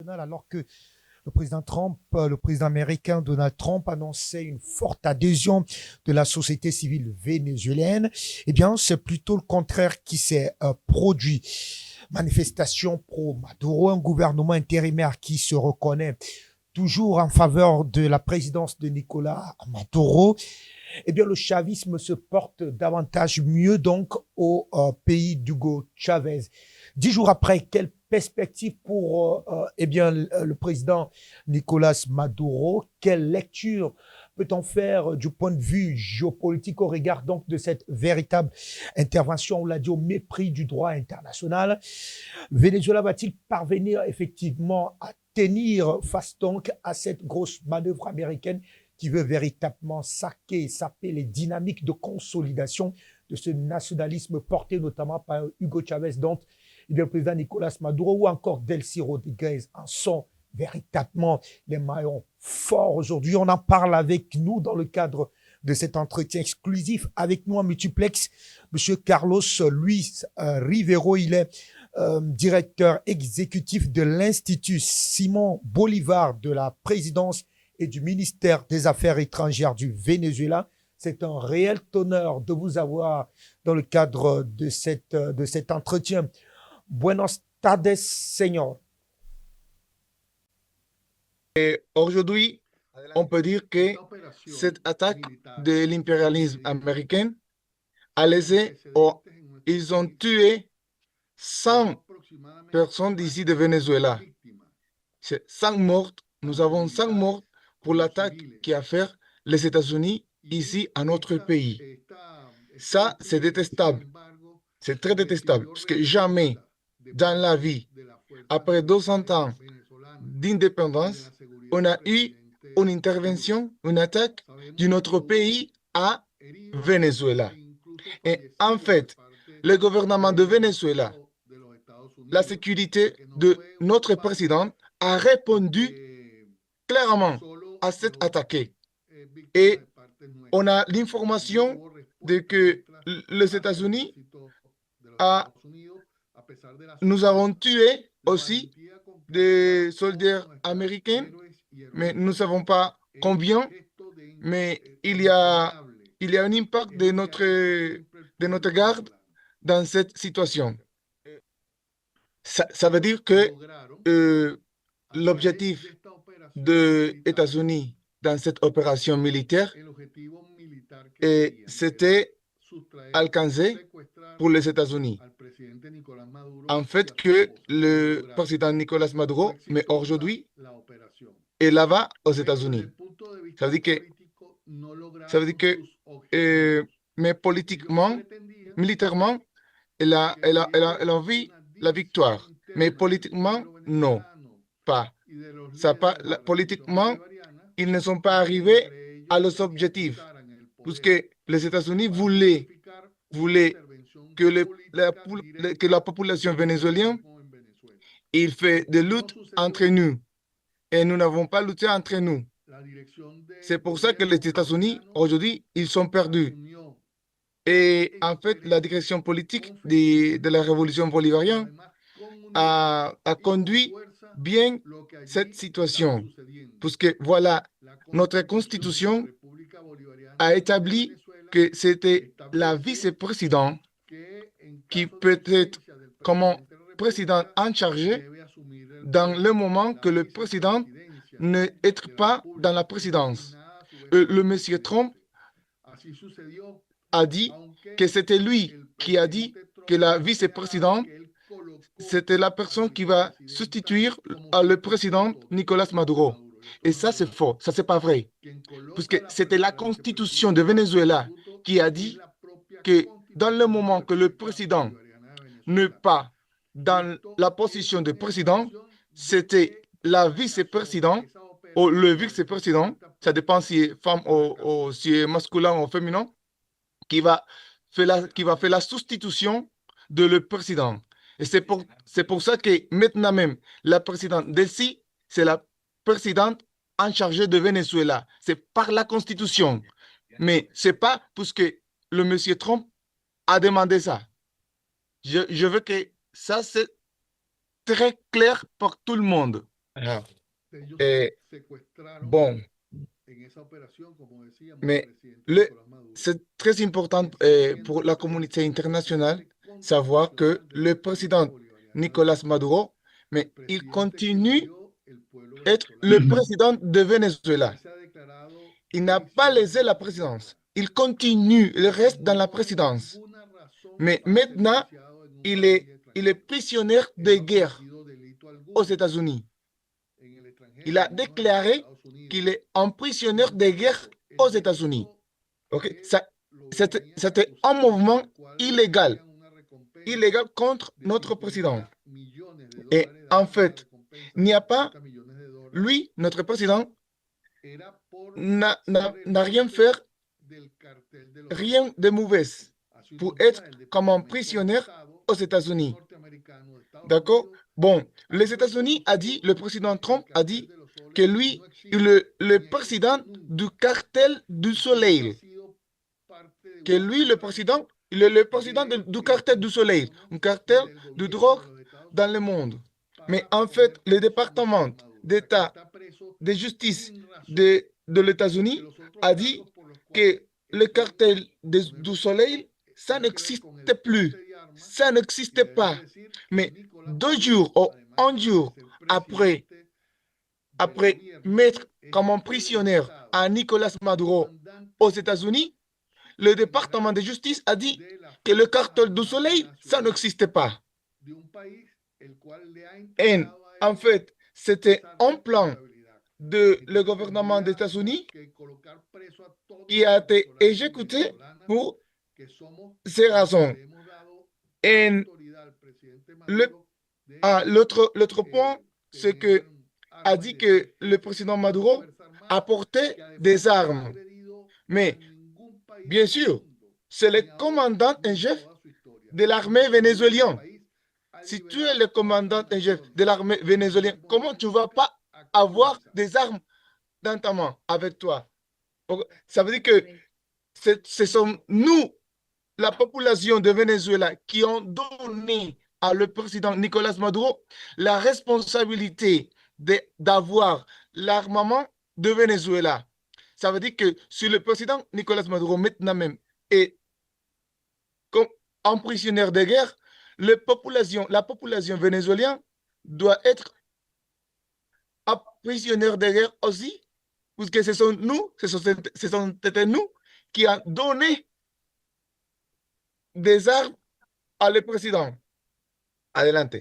international alors que le président américain Donald Trump annonçait une forte adhésion de la société civile vénézuélienne. Eh bien, c'est plutôt le contraire qui s'est produit. Manifestation pro-Maduro, un gouvernement intérimaire qui se reconnaît toujours en faveur de la présidence de Nicolas Maduro. Eh bien, le chavisme se porte davantage mieux donc au pays d'Hugo Chavez. 10 jours après, quelle perspective pour le président Nicolas Maduro? Quelle lecture peut-on faire du point de vue géopolitique au regard donc de cette véritable intervention, on l'a dit, au mépris du droit international? Venezuela va-t-il parvenir effectivement à tenir face donc à cette grosse manœuvre américaine qui veut véritablement saper les dynamiques de consolidation de ce nationalisme porté notamment par Hugo Chavez, dont le président Nicolas Maduro ou encore Delcy Rodriguez en sont véritablement les maillons forts aujourd'hui. On en parle avec nous dans le cadre de cet entretien exclusif. Avec nous en multiplex, M. Carlos Luis Rivero, il est directeur exécutif de l'Institut Simon Bolivar de la présidence et du ministère des Affaires étrangères du Venezuela. C'est un réel honneur de vous avoir dans le cadre de cet entretien. Buenos tardes, señor. Aujourd'hui, on peut dire que cette attaque de l'impérialisme américain a laissé, ils ont tué 100 personnes d'ici de Venezuela. C'est 100 morts. Nous avons 100 morts pour l'attaque qui a fait les États-Unis ici à notre pays. Ça, c'est détestable. C'est très détestable parce que jamais dans la vie, après 200 ans d'indépendance, on a eu une intervention, une attaque de notre pays à Venezuela. Et en fait, le gouvernement de Venezuela, la sécurité de notre président a répondu clairement à cette attaque. Et on a l'information de que les États-Unis, nous avons tué aussi des soldats américains, mais nous ne savons pas combien, mais il y a un impact de notre garde dans cette situation. Ça veut dire que l'objectif des États-Unis dans cette opération militaire, c'était alcancer pour les États-Unis. En fait, que le président Nicolas Maduro, mais aujourd'hui, est là-bas aux États-Unis. Ça veut dire que mais politiquement, militairement, elle a envie la victoire. Mais politiquement, non, pas. Politiquement, ils ne sont pas arrivés à leurs objectifs. Puisque les États-Unis voulaient que la population vénézuélienne, il fait des luttes entre nous. Et nous n'avons pas lutté entre nous. C'est pour ça que les États-Unis, aujourd'hui, ils sont perdus. Et en fait, la direction politique de la révolution bolivarienne a conduit bien cette situation. Puisque voilà, notre constitution a établi que c'était la vice-présidente qui peut être comme président en charge dans le moment que le président n'est pas dans la présidence. Le monsieur Trump a dit que c'était lui qui a dit que la vice-présidente, c'était la personne qui va substituer le président Nicolas Maduro. Et ça, c'est faux. Ça, c'est pas vrai. Puisque c'était la constitution de Venezuela qui a dit que dans le moment que le président n'est pas dans la position de président, c'était la vice-présidente ou le vice-président, ça dépend si c'est femme ou si c'est masculin ou féminin, qui va faire la substitution de le président. Et c'est pour ça que maintenant même, la présidente Delcy, c'est la présidente en charge de Venezuela. C'est par la Constitution. Mais ce n'est pas parce que le monsieur Trump a demandé ça. Je veux que ça, c'est très clair pour tout le monde. Ah, eh, bon, mais c'est très important pour la communauté internationale savoir que le président Nicolas Maduro, mais il continue être le président de Venezuela. Il n'a pas laissé la présidence. Il continue, il reste dans la présidence. Mais maintenant, il est prisonnier de guerre aux États-Unis. Il a déclaré qu'il est un prisonnier de guerre aux États-Unis. Ok, c'était un mouvement illégal, illégal contre notre président. Et en fait, il n'y a pas, lui, notre président, n'a rien fait, rien de mauvais pour être comme un prisonnier aux États-Unis. D'accord? Bon, les États-Unis a dit, le président Trump a dit que lui, il est le président du cartel du soleil. Que lui, le président, il est le président du cartel du soleil, un cartel de drogue dans le monde. Mais en fait, le département d'État de justice de l'États-Unis a dit que le cartel du soleil, ça n'existe plus. Ça n'existe pas. Mais 2 jours ou un jour après mettre comme un prisonnier à Nicolas Maduro aux États-Unis, le département de justice a dit que le cartel du soleil, ça n'existe pas. Et en fait, c'était un plan de le gouvernement des États-Unis qui a été exécuté pour ces raisons. Et l'autre point, c'est que a dit que le président Maduro apportait des armes. Mais bien sûr, c'est le commandant en chef de l'armée vénézuélienne. Si tu es le commandant en chef de l'armée vénézuélienne, comment tu ne vas pas avoir des armes dans ta main avec toi? Ça veut dire que ce sont nous, la population de Venezuela, qui ont donné à le président Nicolas Maduro la responsabilité d'avoir l'armement de Venezuela. Ça veut dire que si le président Nicolas Maduro maintenant même est comme un prisonnier de guerre, la population vénézuélienne doit être un prisonnier de guerre aussi, parce que ce sont nous, c'était nous qui avons donné des armes à le président. Adelante.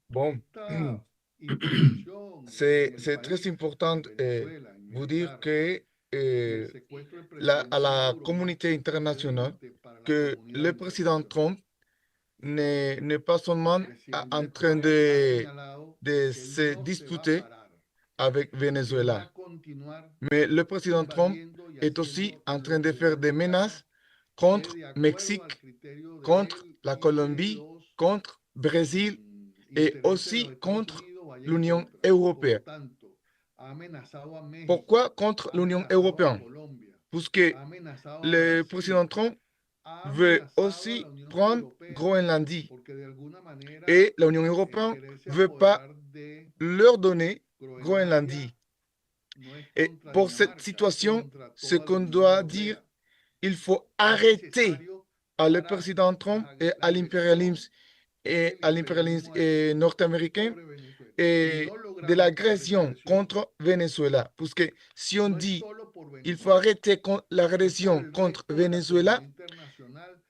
Bon, c'est très important vous dire que à la communauté internationale que le président Trump n'est pas seulement en train de se disputer avec Venezuela, mais le président Trump est aussi en train de faire des menaces contre Mexique, contre la Colombie, contre Brésil et aussi contre l'Union européenne. Pourquoi contre l'Union européenne? Parce que le président Trump veut aussi prendre Groenlandie et l'Union européenne ne veut pas leur donner Groenlandie. Et pour cette situation, ce qu'on doit dire, il faut arrêter à le président Trump et à l'impérialisme nord-américain et de l'agression contre Venezuela. Parce que si on dit il faut arrêter l'agression contre Venezuela,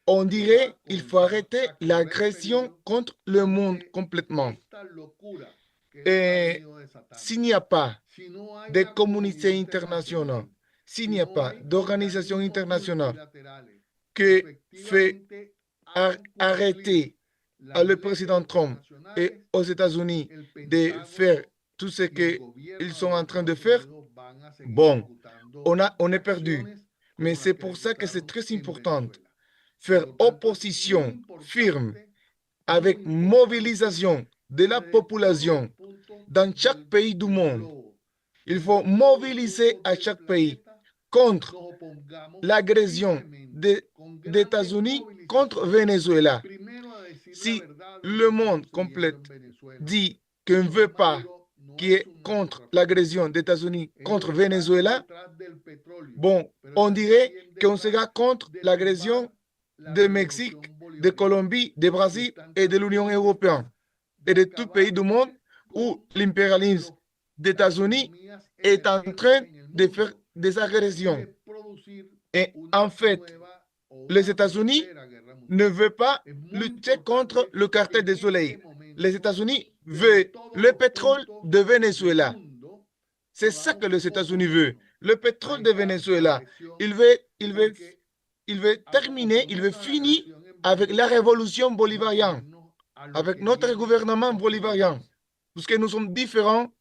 on dirait il faut arrêter l'agression contre le monde complètement. Et s'il n'y a pas de communauté internationale, s'il n'y a pas d'organisation internationale qui fait arrêter à le président Trump et aux États-Unis de faire tout ce qu'ils sont en train de faire, bon, on est perdu. Mais c'est pour ça que c'est très important faire opposition ferme avec mobilisation de la population dans chaque pays du monde. Il faut mobiliser à chaque pays contre l'agression des États-Unis contre Venezuela. Si le monde complet dit qu'on ne veut pas, qui est contre l'agression des États-Unis contre Venezuela, bon, on dirait qu'on sera contre l'agression de Mexique, de Colombie, de Brésil et de l'Union européenne et de tout pays du monde où l'impérialisme des États-Unis est en train de faire des agressions. Et en fait, les États-Unis ne veulent pas lutter contre le cartel du soleil. Les États-Unis veulent le pétrole de Venezuela. C'est ça que les États-Unis veulent. Le pétrole de Venezuela. Il veut terminer, il veut finir avec la révolution bolivarienne, avec notre gouvernement bolivarian, parce que nous sommes différents,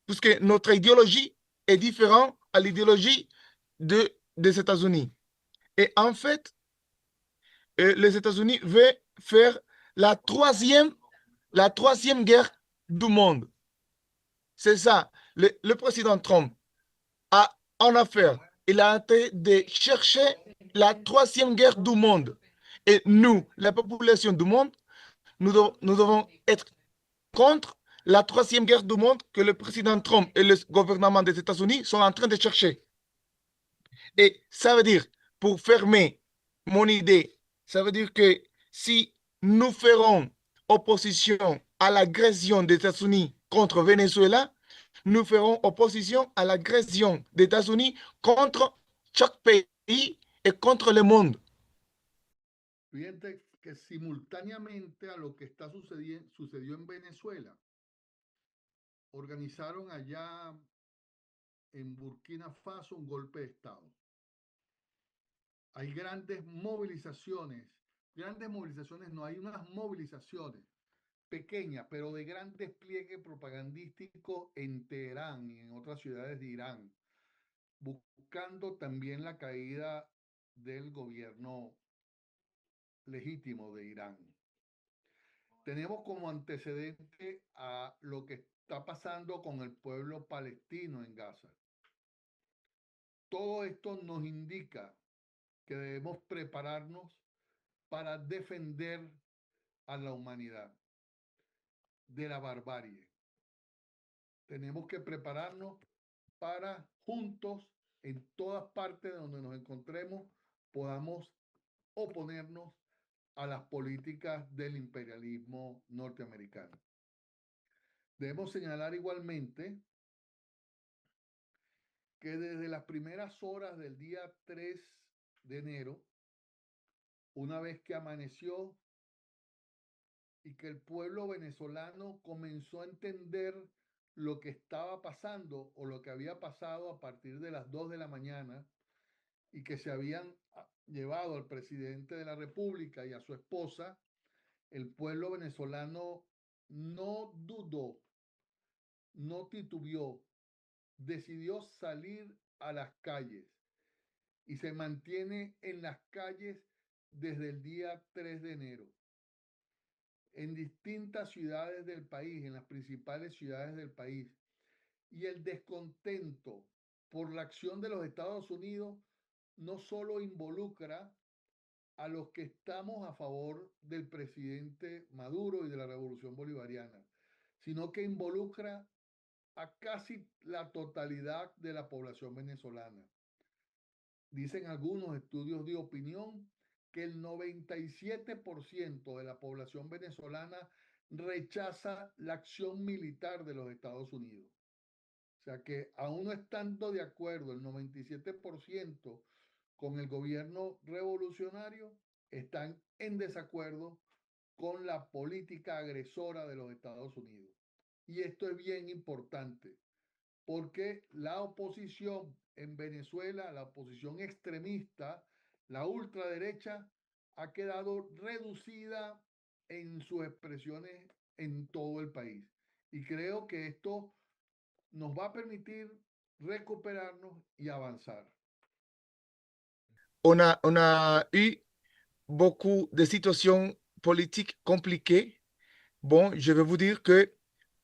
parce que notre idéologie est différente à l'idéologie des États-Unis. Et en fait, les États-Unis veulent faire la troisième guerre du monde. C'est ça. Le président Trump a en affaire. Il a été de chercher la troisième guerre du monde. Et nous, la population du monde, nous devons être contre la troisième guerre du monde que le président Trump et le gouvernement des États-Unis sont en train de chercher. Et ça veut dire, pour fermer mon idée, ça veut dire que si nous ferons opposition à l'agression des États-Unis contre Venezuela, nous ferons opposition à l'agression des États-Unis contre chaque pays et contre le monde. Fíjate que simultáneamente a lo que sucedió en Venezuela, organizaron allá en Burkina Faso un golpe de Estado. Hay grandes movilizaciones no, hay unas movilizaciones pequeñas, pero de gran despliegue propagandístico en Teherán y en otras ciudades de Irán, buscando también la caída del gobierno legítimo de Irán. Tenemos como antecedente a lo que está pasando con el pueblo palestino en Gaza. Todo esto nos indica que debemos prepararnos para defender a la humanidad de la barbarie. Tenemos que prepararnos para juntos, en todas partes donde nos encontremos, podamos oponernos a las políticas del imperialismo norteamericano. Debemos señalar igualmente que desde las primeras horas del día 3 de enero, una vez que amaneció y que el pueblo venezolano comenzó a entender lo que estaba pasando o lo que había pasado a partir de las 2 de la mañana y que se habían llevado al presidente de la República y a su esposa, el pueblo venezolano no dudó, no titubeó, decidió salir a las calles y se mantiene en las calles desde el día 3 de enero. En distintas ciudades del país, en las principales ciudades del país, y el descontento por la acción de los Estados Unidos no solo involucra a los que estamos a favor del presidente Maduro y de la revolución bolivariana, sino que involucra a casi la totalidad de la población venezolana. Dicen algunos estudios de opinión que el 97% de la población venezolana rechaza la acción militar de los Estados Unidos. O sea que aún no estando de acuerdo el 97% con el gobierno revolucionario, están en desacuerdo con la política agresora de los Estados Unidos. Y esto es bien importante, porque la oposición en Venezuela, la oposición extremista, la ultraderecha, ha quedado reducida en sus expresiones en todo el país. Y creo que esto nos va a permitir recuperarnos y avanzar. On a eu beaucoup de situations politiques compliquées. Bon, je vais vous dire que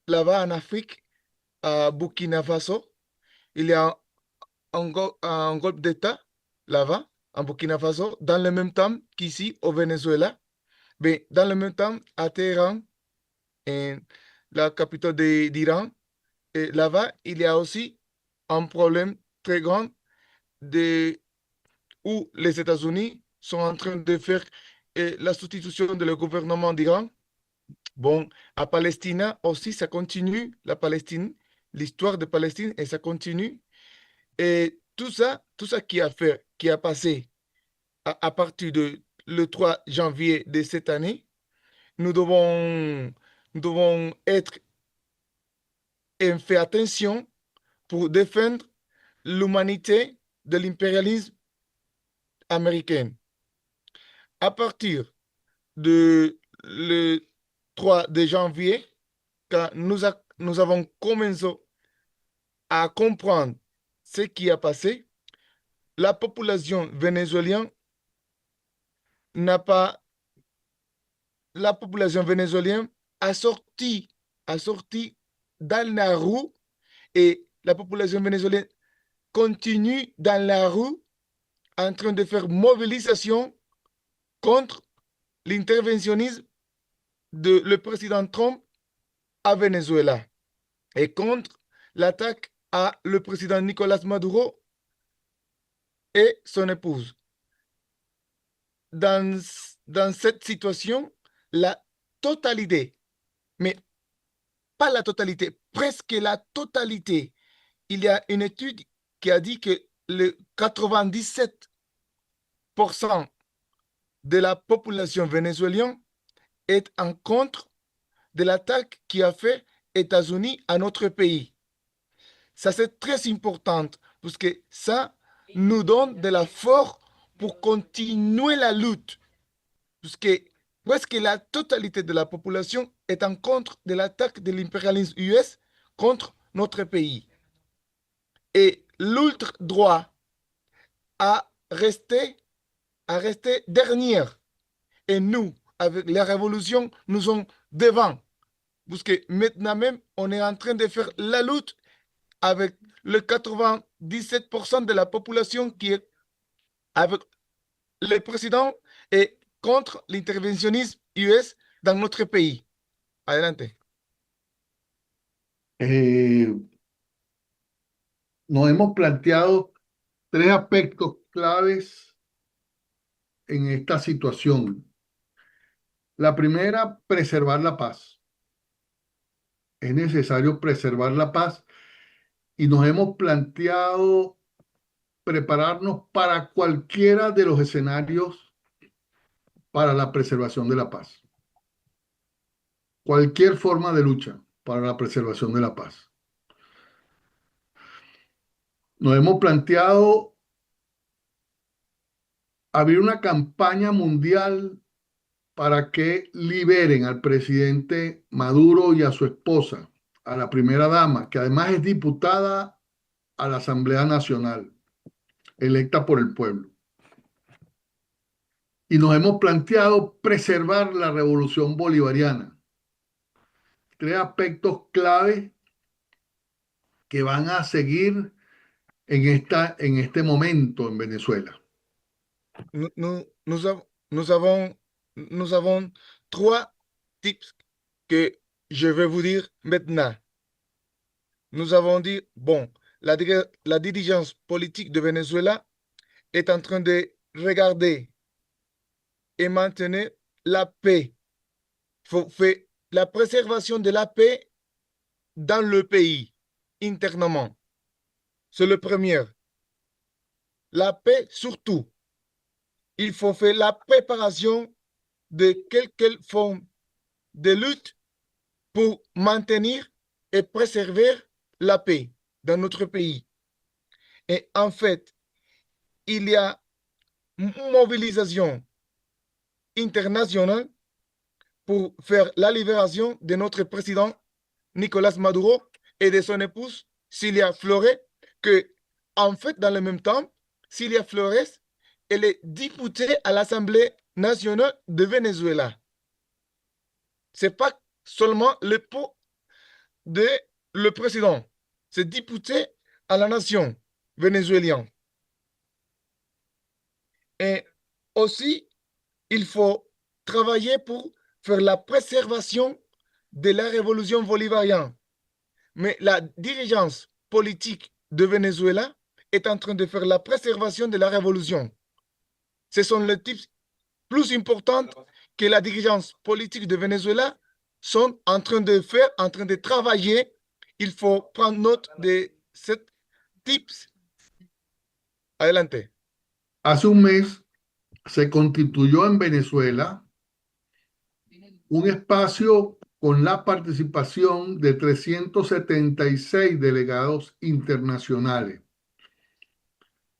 là-bas en Afrique, à Burkina Faso, il y a un golpe d'État là-bas, en Burkina Faso, dans le même temps qu'ici au Venezuela. Mais dans le même temps, à Téhéran, et la capitale d'Iran. Et là-bas, il y a aussi un problème très grand de, où les États-Unis sont en train de faire la substitution de le gouvernement d'Iran. Bon, à Palestine aussi, ça continue, la Palestine, l'histoire de Palestine, et ça continue. Et tout ça qui a passé à partir de le 3 janvier de cette année, nous devons, nous devons être et faire attention pour défendre l'humanité de l'impérialisme américain. À partir de le 3 de janvier, quand nous avons commencé à comprendre ce qui a passé, la population vénézuélienne n'a pas, la population vénézuélienne a sorti dans la rue et la population vénézuélienne continue dans la rue en train de faire mobilisation contre l'interventionnisme de le président Trump à Venezuela et contre l'attaque à le président Nicolas Maduro et son épouse. Dans, dans cette situation, la totalité, mais pas la totalité, presque la totalité, il y a une étude qui a dit que le 97% de la population vénézuélienne est en contre de l'attaque qui a fait États-Unis à notre pays. Ça, c'est très important parce que ça nous donne de la force pour continuer la lutte. Parce que presque la totalité de la population est en contre de l'attaque de l'impérialisme US contre notre pays. Et l'ultra droit a resté, dernière. Et nous, avec la révolution, nous sommes devant. Parce que maintenant même, on est en train de faire la lutte avec le 97% de la population qui est avec le président et contre l'interventionnisme US dans notre pays. Adelante. Nos hemos planteado tres aspectos claves en esta situación. La primera, preservar la paz. Es necesario preservar la paz y nos hemos planteado prepararnos para cualquiera de los escenarios para la preservación de la paz. Cualquier forma de lucha para la preservación de la paz. Nos hemos planteado abrir una campaña mundial para que liberen al presidente Maduro y a su esposa, a la primera dama, que además es diputada a la Asamblea Nacional, electa por el pueblo. Y nos hemos planteado preservar la revolución bolivariana. Tres aspectos clave que van a seguir en este momento en Venezuela. Nous avons trois tips que je vais vous dire maintenant. Nous avons dit, bon, la dirigeance politique de Venezuela est en train de regarder et maintenir la paix. Faut faire la préservation de la paix dans le pays, internement. C'est le premier. La paix surtout. Il faut faire la préparation de quelque forme de lutte pour maintenir et préserver la paix dans notre pays. Et en fait, il y a une mobilisation internationale pour faire la libération de notre président Nicolas Maduro et de son épouse Cilia Flores, que, en fait, dans le même temps, Cilia Flores, elle est députée à l'Assemblée nationale de Venezuela. Ce n'est pas seulement le pot de le président, c'est député à la nation vénézuélienne. Et aussi, il faut travailler pour faire la préservation de la révolution bolivarienne. Mais la dirigeance politique de Venezuela est en train de faire la préservation de la révolution. Ce sont les types plus importants que la dirigeance politique de Venezuela sont en train de faire, en train de travailler. Il faut prendre note de ces tips. Adelante. Hace un mes se constituyó en Venezuela un espacio con la participación de 376 delegados internacionales.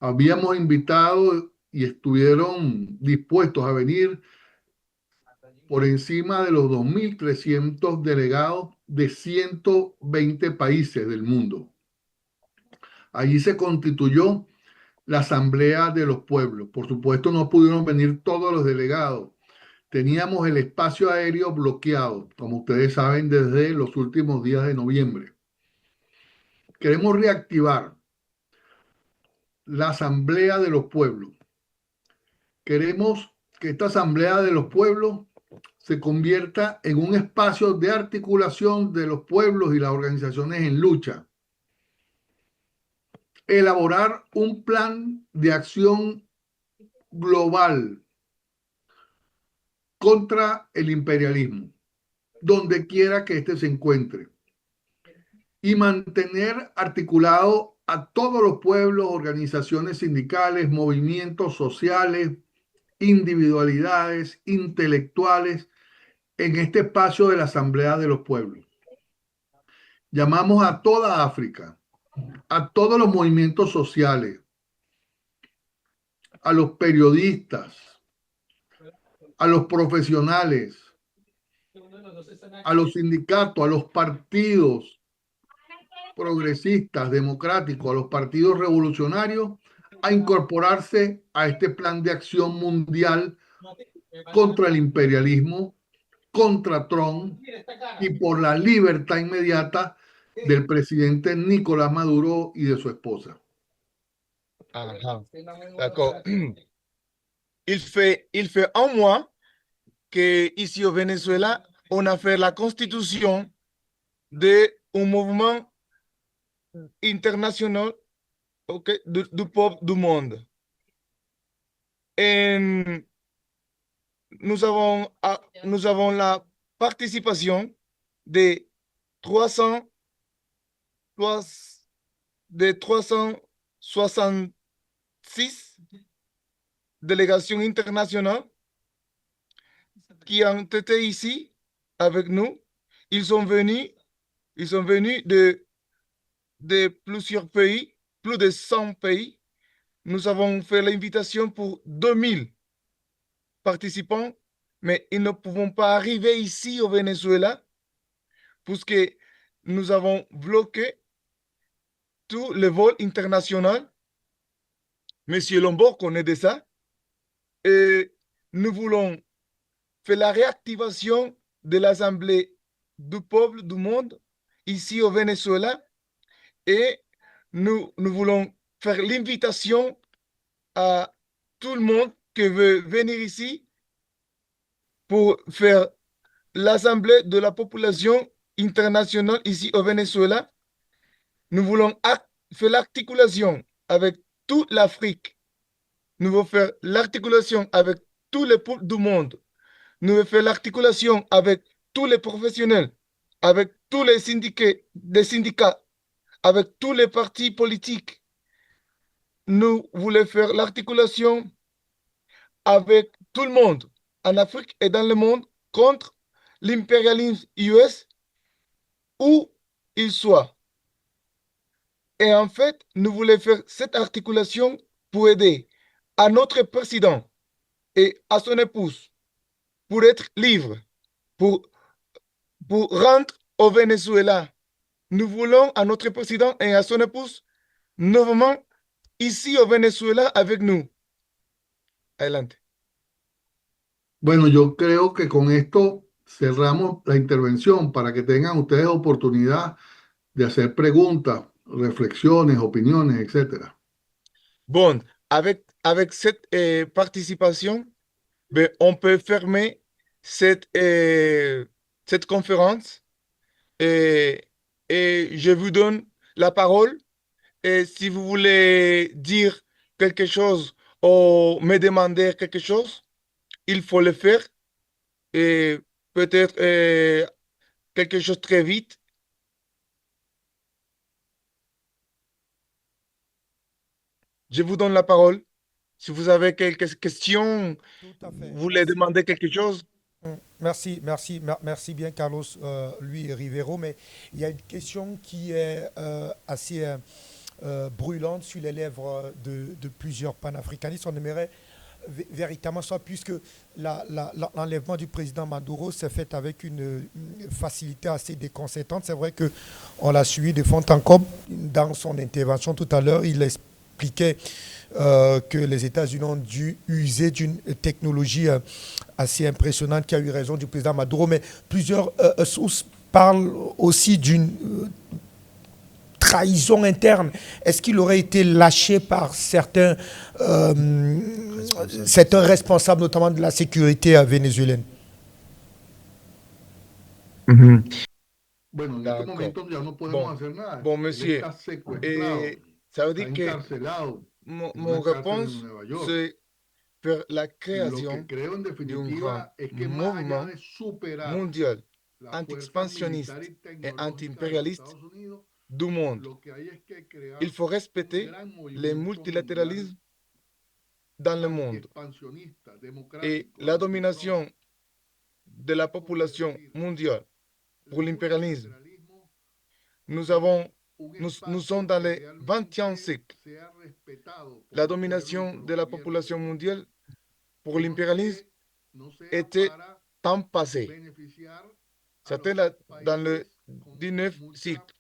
Habíamos invitado y estuvieron dispuestos a venir por encima de los 2.300 delegados de 120 países del mundo. Allí se constituyó la Asamblea de los Pueblos. Por supuesto, no pudieron venir todos los delegados. Teníamos el espacio aéreo bloqueado, como ustedes saben, desde los últimos días de noviembre. Queremos reactivar la Asamblea de los Pueblos. Queremos que esta Asamblea de los Pueblos se convierta en un espacio de articulación de los pueblos y las organizaciones en lucha. Elaborar un plan de acción global contra el imperialismo, donde quiera que éste se encuentre, y mantener articulado a todos los pueblos, organizaciones sindicales, movimientos sociales, individualidades, intelectuales, en este espacio de la Asamblea de los Pueblos. Llamamos a toda África, a todos los movimientos sociales, a los periodistas, a los profesionales, a los sindicatos, a los partidos progresistas, democráticos, a los partidos revolucionarios, a incorporarse a este plan de acción mundial contra el imperialismo, contra Trump y por la libertad inmediata del presidente Nicolás Maduro y de su esposa. D'accord. Il fait un mois qu'ici au Venezuela, on a fait la constitution d'un mouvement international, okay, du peuple du monde. Et nous avons la participation de 366 délégations internationales qui ont été ici avec nous. Ils sont venus de plusieurs pays, plus de 100 pays. Nous avons fait l'invitation pour 2000 participants, mais ils ne pouvons pas arriver ici au Venezuela puisque nous avons bloqué tous les vols internationaux. Monsieur Lombard connaît de ça. Et nous voulons faire la réactivation de l'Assemblée du peuple du monde ici au Venezuela. Et nous voulons faire l'invitation à tout le monde qui veut venir ici pour faire l'Assemblée de la population internationale ici au Venezuela. Nous voulons faire l'articulation avec toute l'Afrique. Nous voulons faire l'articulation avec tous les peuples du monde. Nous voulons faire l'articulation avec tous les professionnels, avec tous les syndicats, avec tous les partis politiques. Nous voulons faire l'articulation avec tout le monde, en Afrique et dans le monde, contre l'impérialisme US, où il soit. Et en fait, nous voulons faire cette articulation pour aider à notre président et à son épouse pour être libre, pour rentrer au Venezuela. Nous voulons à notre président et à son épouse novement ici au Venezuela avec nous. Adelante. Bueno, yo creo que con esto cerramos la intervención para que tengan ustedes oportunidad de hacer preguntas, reflexiones, opiniones, etc. Bon, avec cette participation, ben, on peut fermer cette conférence. et, et je vous donne la parole. Et si vous voulez dire quelque chose ou me demander quelque chose, il faut le faire et peut-être quelque chose très vite. Je vous donne la parole. Si vous avez quelques questions, Tout à vous fait. voulez Merci. demander quelque chose. Merci bien Carlos, lui et Rivero, mais il y a une question qui est assez brûlante sur les lèvres de plusieurs panafricanistes. On aimerait véritablement ça, puisque l'enlèvement du président Maduro s'est fait avec une facilité assez déconcertante. C'est vrai que on l'a suivi de fond en comble dans son intervention tout à l'heure. Il expliquait que les États-Unis ont dû user d'une technologie assez impressionnante qui a eu raison du président Maduro, mais plusieurs sources parlent aussi d'une trahison interne. Est-ce qu'il aurait été lâché par certains responsables, notamment de la sécurité vénézuélienne? Mhm. Bueno, en este D'accord. momento ya no podemos Bon, hacer nada. bon, Él monsieur. está secuestrado, Et ça veut está dire que encarcelado en mon una cárcel en réponse, Nueva York. c'est faire la Lo que création creo en d'un grand definitiva es que más allá mouvement de superar mondial la fuerza militar anti-expansionniste y et tecnológica de los anti-impérialiste Estados Unidos, du monde. lo que hay es que Il crear faut un respecter gran le movimiento mundial multilatéralisme dans le monde antiexpansionista, et democrático, la anti-Trump, domination de la por population permitir mondiale el pour l'impérialisme. multilateralismo Nous como avons, un nous sommes espacio dans que le 20e realmente siècle. sea respetado por La los pueblos y domination por los de la gobiernos, population mondiale pour que l'impérialisme no sea était para temps passé. beneficiar a C'était los dans le países con 19e mucha siècle.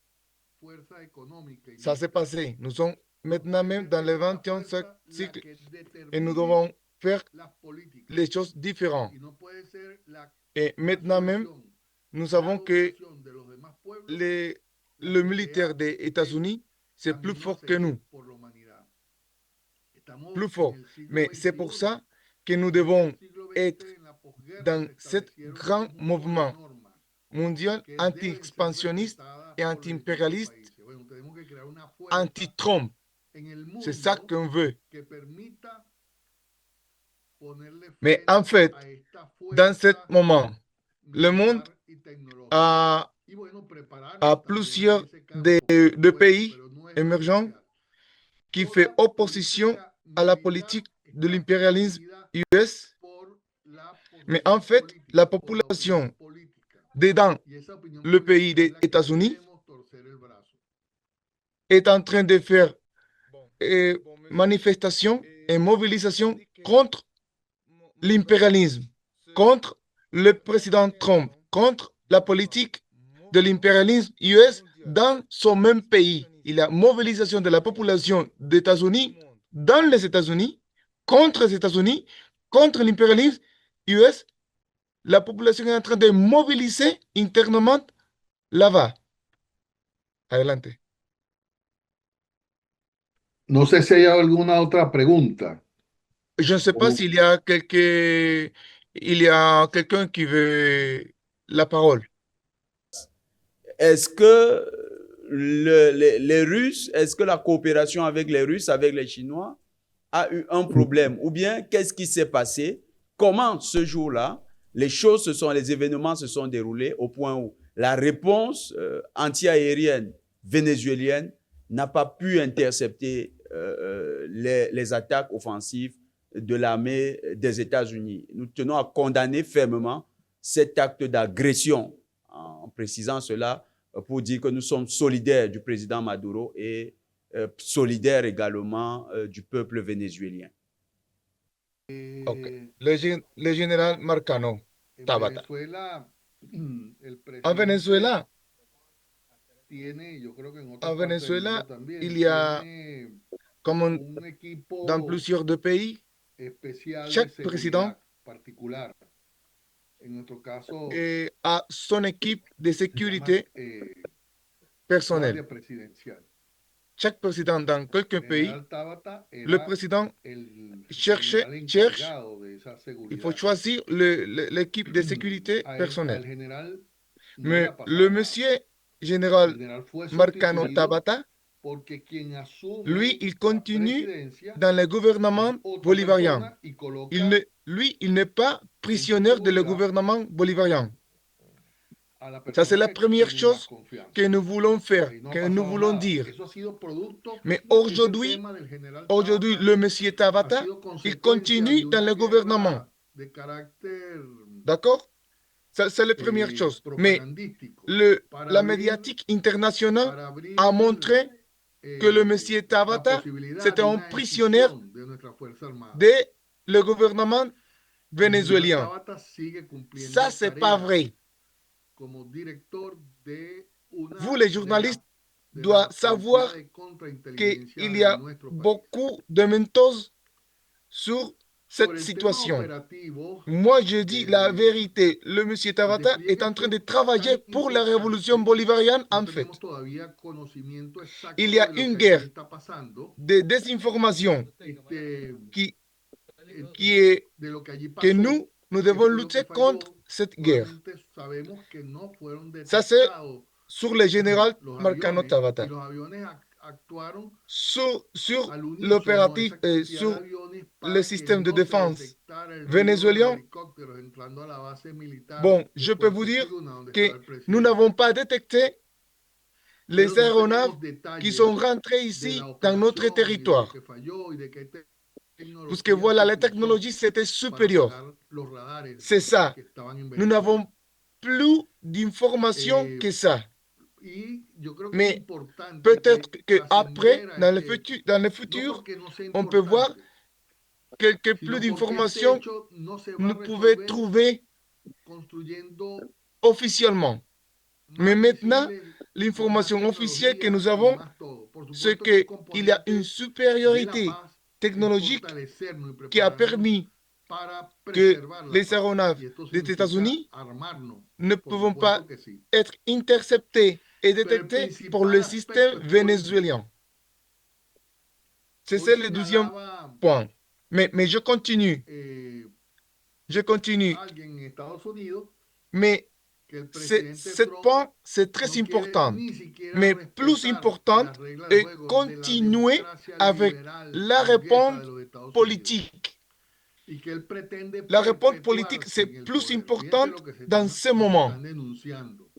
fuerza económica y Ça s'est militar. passé. Nous sommes No maintenant puede même ser dans que le sea la 20e fuerza la siècle que et nous determine devons faire las políticas les choses différentes. y no puede ser Et la maintenant même, sumisión, nous la savons que dominación de los demás pueblos les, la le que militaire sea des el États-Unis, c'est plus camino a fort que seguir nous, por la humanidad. Estamos plus en fort. el siglo Mais c'est pour XXI ça que nous y en el devons siglo être XX, en la posguerra, dans se ce establecieron un grand conjunto de mouvement normas mondial que deben ser anti-expansionniste respetadas et por los distintos anti-impérialiste, países. Bueno, tenemos que crear una fuerza anti-Trump. en el C'est ça mundo qu'on veut. que permita ponerle Mais freno en fait, a esta dans ce fuerza moment, le monde militar y tecnológica. a, Y bueno, prepararnos a también a plusieurs ese cambio, por de supuesto, pays pero no es lo émergents inicial. qui fait Toda opposition política à la militar politique de está l'impérialisme protegida US. por la Mais en posición fait, la política, por la opinión population política. dedans Y esa opinión le pays política es des la que no États-Unis debemos torcer el brazo. est en train de faire manifestation et mobilisation contre l'impérialisme, contre le président Trump, contre la politique de l'impérialisme US dans son même pays. Il y a mobilisation de la population des États-Unis dans les États-Unis, contre les États-Unis, contre l'impérialisme US. La population est en train de mobiliser internement là-bas. Adelante. No sé si hay alguna otra pregunta. Je ne sais pas s'il y a quelqu'un qui veut la parole. Est-ce que les Russes, est-ce que la coopération avec les Russes, avec les Chinois, a eu un problème? Ou bien, qu'est-ce qui s'est passé? Comment, ce jour-là, les événements se sont déroulés au point où la réponse anti-aérienne vénézuélienne n'a pas pu intercepter les attaques offensives de l'armée des États-Unis. Nous tenons à condamner fermement cet acte d'agression, en précisant cela pour dire que nous sommes solidaires du président Maduro et solidaires également du peuple vénézuélien. Okay. Le général Marcano Tabata. Venezuela, el En Venezuela, tiene, yo creo que en en otras partes del Venezuela, mundo también, il y a, tiene comme un equipo dans plusieurs de pays, especial de chaque président seguridad particular. En nuestro caso, a son équipe de se llama sécurité personnelle. Guardia Presidencial. Chaque président dans quelques El pays, general Tabata le era président el cherche, general encargado de esa il faut seguridad. choisir l'équipe de sécurité Al personnelle. general no le Mais ha pasado le nada. monsieur général El general fue Marcano sustituido Tabata, porque quien asume lui, il la continue presidencia dans le es gouvernement otra bolivarian. persona y Il coloca lui, il n'est pas en prisonnier su de le lugar gouvernement bolivarian. a la Ça, c'est persona la que première tiene más chose confianza. que nous voulons faire, Ahí no ha que nous pasado voulons nada. dire. Eso ha sido producto, Mais ese aujourd'hui, tema del general aujourd'hui, Tabata le monsieur ha Tabata, sido il consecuencia continue de dans una le gouvernement. guerra de carácter D'accord? Ça, c'est la première chose. Mais propagandístico la médiatique internationale para abrir a montré que le monsieur la Tabata, posibilidad c'était de un una prisonnier escisión de nuestra Fuerza Armada. de le gouvernement El general vénézuélien. Tabata sigue cumpliendo Ça, c'est pas tareas vrai. como director de una Vous, les journalistes, doivent savoir policía de contrainteligencia qu'il y de a nuestro país. beaucoup de mentos sur cette Sobre el tema situation. operativo, Moi, je dis la vérité. Le monsieur Tabata est en train de travailler pour la révolution bolivarienne, no en fait. tenemos todavía conocimiento exacto Il y a de lo une que guerre aquí está pasando, de désinformation este, qui est de lo que allí que pasó, nous qué devons fue lo lutter que falló. contre cette guerre. Solamente sabemos que no fueron Ça, c'est detectados sur le général los Marcano aviones, Tabata. y los aviones actuaron Sur al unísono, l'opératif, esa cantidad de sur aviones le para système que de no se défense detectara el ruido de los vénézuélien. helicópteros entrando a la base militar Bon, de je peux vous Puerto dire Siguna, donde que estaba el nous presidente. n'avons pas détecté les Pero no aéronaves tenemos qui detalles sont rentrées de ici la dans notre operación y de lo territoire. que falló y de qué Parce que tecnología voilà, se la utilizó technologie, c'était para supérieur. apagar los radares C'est ça. que estaban en Nous Venezuela. n'avons plus d'informations que ça. Y yo creo que es Mais importante peut-être que qu'après, trascendiera dans le este hecho, futur, no porque no sea on peut voir importante, quelques plus sino porque este d'informations hecho no se va a nous pouvaient resolver trouver construyendo officiellement. Mais más maintenant, misiles, más l'information officielle que nous tecnología y avons, más todo. Por c'est supuesto que un qu'il y a une componente de la supériorité paz es technologique fortalecernos y qui a prepararnos permis para que preservar la les paz. aéronefs Y esto des significa États-Unis armarnos, ne por peuvent pas supuesto que sí. être interceptés et Pero el détectés par principal le système aspecto es político. vénézuélien. C'est Hoy ça le deuxième señalaba point. Mais je continue. Je continue. alguien en Estados Unidos Mais que el presidente ce Trump point, c'est très no quiere important. ni siquiera Mais plus respetar important las reglas del est juego de la continuer democracia avec liberal la burguesa réponse de los Estados Unidos. politique. Y que él pretende La réponse politique, perpetuarse c'est en el plus poder. Fíjense importante lo que se dans ce moment. están denunciando.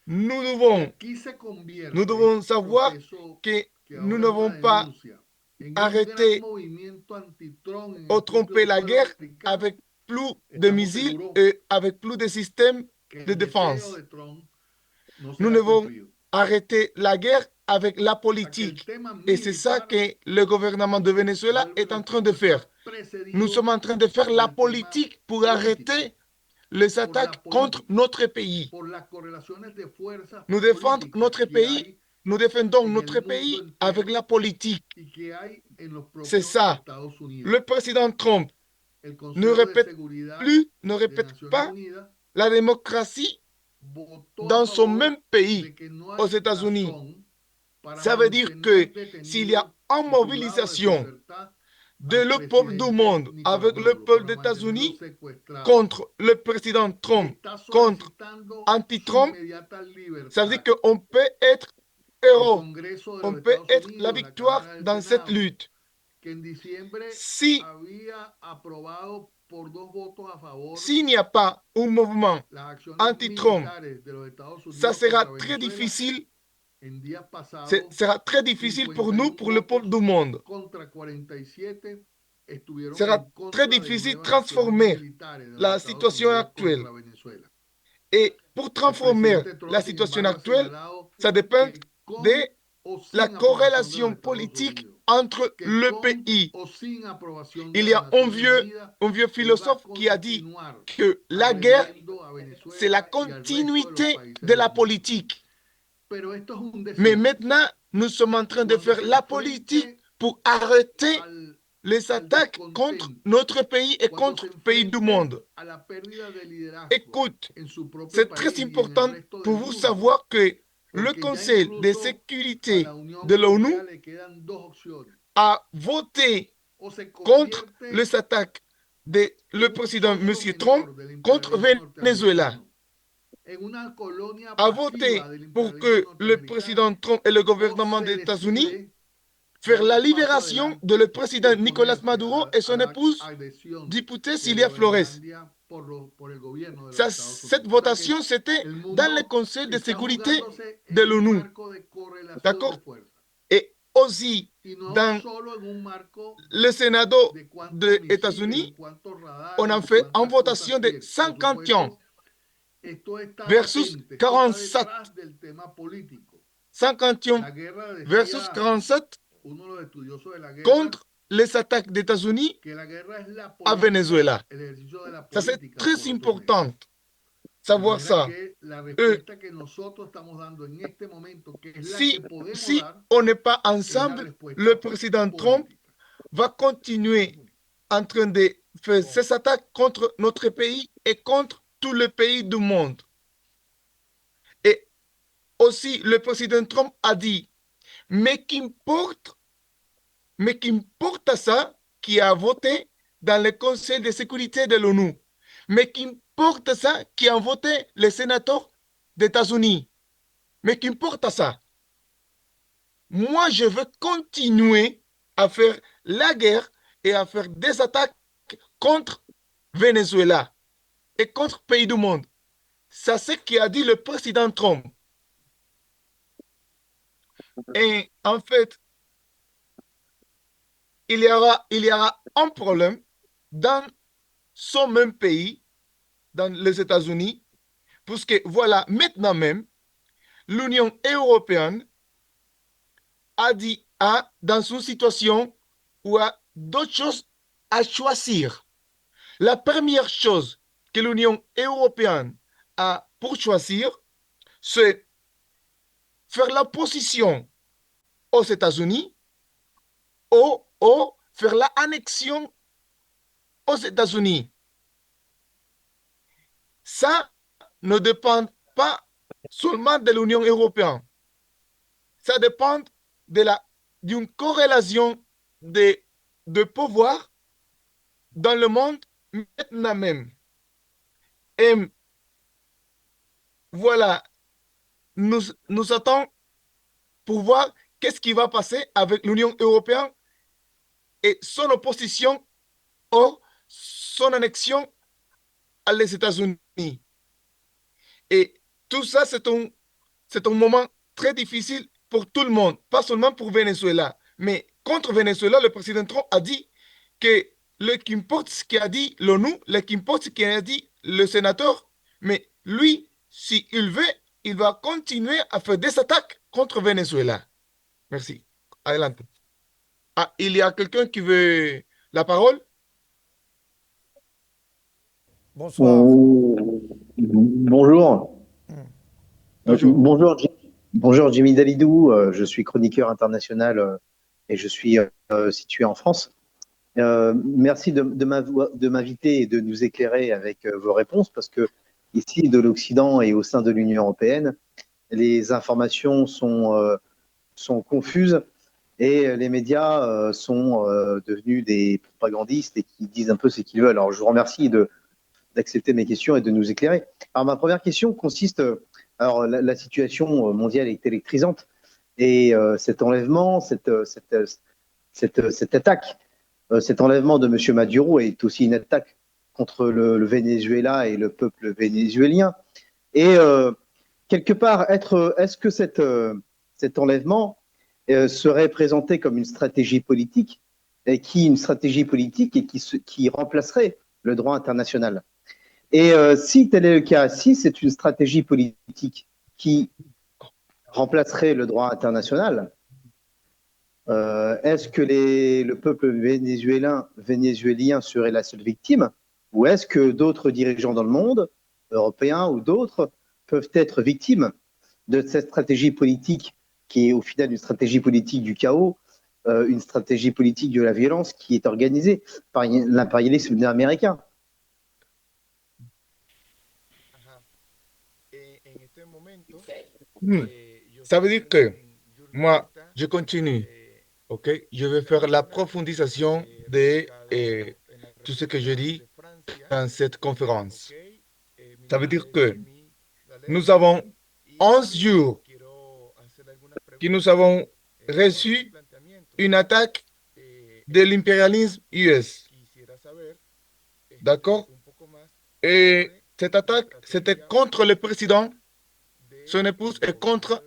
Nous Y devons, aquí se convierte nous devons este savoir proceso que que nous ahora es n'avons una pas denuncia en un gran arrêté movimiento anti-Trump en ou el propio trompé la suelo guerre americano. avec plus de Estamos missiles seguros et avec plus de systèmes que de el deseo défense. de Trump no Nous será devons cumplido. arrêter la guerre avec la O sea, que el politique. tema Et c'est ça militar, que le gouvernement de Venezuela vuelvo y est en train de repito, faire. está precedido Nous sommes en train de faire por la el tema politique pour político, arrêter les por la attaques contre política, notre pays. por las correlaciones de fuerzas Nous défendons políticas notre que pays, hay nous défendons en el notre mundo pays avec entero la politique. y que hay en los C'est propios ça. Estados Unidos. Le président Trump El ne Consejo de répète Seguridad ne de répète Naciones pas Unidas la démocratie votó a dans son favor même de pays, que no aux hay États-Unis. razón para Ça veut dire mantener que s'il y a detenido une y privado de su mobilisation libertad de al le peuple du monde presidente avec le Nicolás peuple Maduro, des para mantenerlo États-Unis secuestrado. contre le président Y Trump, está contre solicitando su anti-Trump, inmediata ça veut dire libertad. qu'on peut être El héros, Congreso de on los peut Estados être la Unidos, la victoire Cámara del dans cette Senado, lutte. que en diciembre Si, había aprobado por 2 votos a favor s'il n'y a pas un mouvement las acciones anti-Trump, militares de los Estados ça Unidos sera contra très Venezuela, difficile, en días pasados, sera très difficile pour nous, 51 pour le peuple votos du monde. contra 47 estuvieron Sera en contra très de difficile de nuevas acciones transformer militares de los la Estados situation Unidos actuelle. contra Venezuela. Et pour El transformer presidente Trump, la sin situation embargo, ha actuelle, señalado ça dépend que de con o la sin aprobación de los corrélation Estados politique Unidos, entre que le con pays. o sin aprobación de Il y las a Naciones Unidas, un vieux él va a philosophe qui a dit continuar que la guerre, agrediendo a c'est la Venezuela y al resto de los continuité países de del la mundo. politique. Pero esto es un Mais decir. maintenant, nous sommes en train de Cuando faire se la politique enfrente pour arrêter al, les al attaques contre descontento, notre pays et cuando contre se le pays du enfrente monde. a la pérdida de liderazgo Écoute, en su propio c'est país très y en el important resto pour del vous mundo, savoir que le porque ya Conseil de incluso a sécurité la Unión de l'ONU Europea le quedan 2 opciones. a voté O se contre convierte les attaques de en le un président socio M. Trump menor del contre imperialismo Venezuela. norteamericano a voté pour que le président Trump et le gouvernement des États-Unis faire la libération de le président Nicolás Maduro et son épouse, députée Cilia Flores. Cette votation, c'était dans le Conseil de sécurité de l'ONU. D'accord? Et aussi dans le Sénat des États-Unis, on a fait une votation de 51 versus 47. 51 versus 47 contre les attaques des États-Unis à Venezuela. Ça, c'est très important savoir ça. Si on n'est pas ensemble, le président Trump va continuer en train de faire ces attaques contre notre pays et contre tous les pays du monde. Et aussi, le président Trump a dit, mais qu'importe ça qui a voté dans le Conseil de sécurité de l'ONU, mais qu'importe ça qui a voté les sénateurs des États-Unis, mais qu'importe ça. Moi, je veux continuer à faire la guerre et à faire des attaques contre Venezuela et contre pays du monde. C'est ce qu'a dit le président Trump. Et en fait, il y aura un problème dans son même pays, dans les États-Unis, puisque voilà, maintenant même, l'Union européenne a dit dans une situation où il y a d'autres choses à choisir. La première chose que l'Union européenne a pour choisir, c'est faire l'opposition aux États-Unis ou faire l'annexion aux États-Unis. Ça ne dépend pas seulement de l'Union européenne. Ça dépend d'une corrélation de pouvoir dans le monde maintenant même. Et voilà, nous attendons pour voir qu'est-ce qui va passer avec l'Union européenne et son opposition ou son annexion à les États-Unis. Et tout ça, c'est un moment très difficile pour tout le monde, pas seulement pour Venezuela. Mais contre Venezuela, le président Trump a dit que qu'importe ce qu'a dit l'ONU, qu'importe ce qu'a dit le sénateur, mais lui, s'il veut, il va continuer à faire des attaques contre Venezuela. Merci. Adelante. Ah, il y a quelqu'un qui veut la parole? Bonsoir. Bonjour. Bonjour. Bonjour Jimmy Dalidou, je suis chroniqueur international et je suis situé en France. Merci de m'inviter et de nous éclairer avec vos réponses parce que ici, de l'Occident et au sein de l'Union européenne, les informations sont confuses et les médias sont devenus des propagandistes et qui disent un peu ce qu'ils veulent. Alors, je vous remercie d'accepter mes questions et de nous éclairer. Alors, ma première question consiste, alors la situation mondiale est électrisante et cet enlèvement, cette attaque, cet enlèvement de M. Maduro est aussi une attaque contre le Venezuela et le peuple vénézuélien. Et quelque part, est-ce que cet enlèvement serait présenté comme une stratégie politique et qui remplacerait le droit international? Et si tel est le cas, si c'est une stratégie politique qui remplacerait le droit international, est-ce que le peuple vénézuélien serait la seule victime ou est-ce que d'autres dirigeants dans le monde, européens ou d'autres, peuvent être victimes de cette stratégie politique qui est au final une stratégie politique du chaos, une stratégie politique de la violence qui est organisée par l'impérialisme américain? Ça veut dire que moi, je continue. Ok, je vais faire l'approfondissation de tout ce que je dis dans cette conférence. Ça veut dire que nous avons 11 jours que nous avons reçu une attaque de l'impérialisme US. D'accord? Et cette attaque, c'était contre le président, son épouse, et contre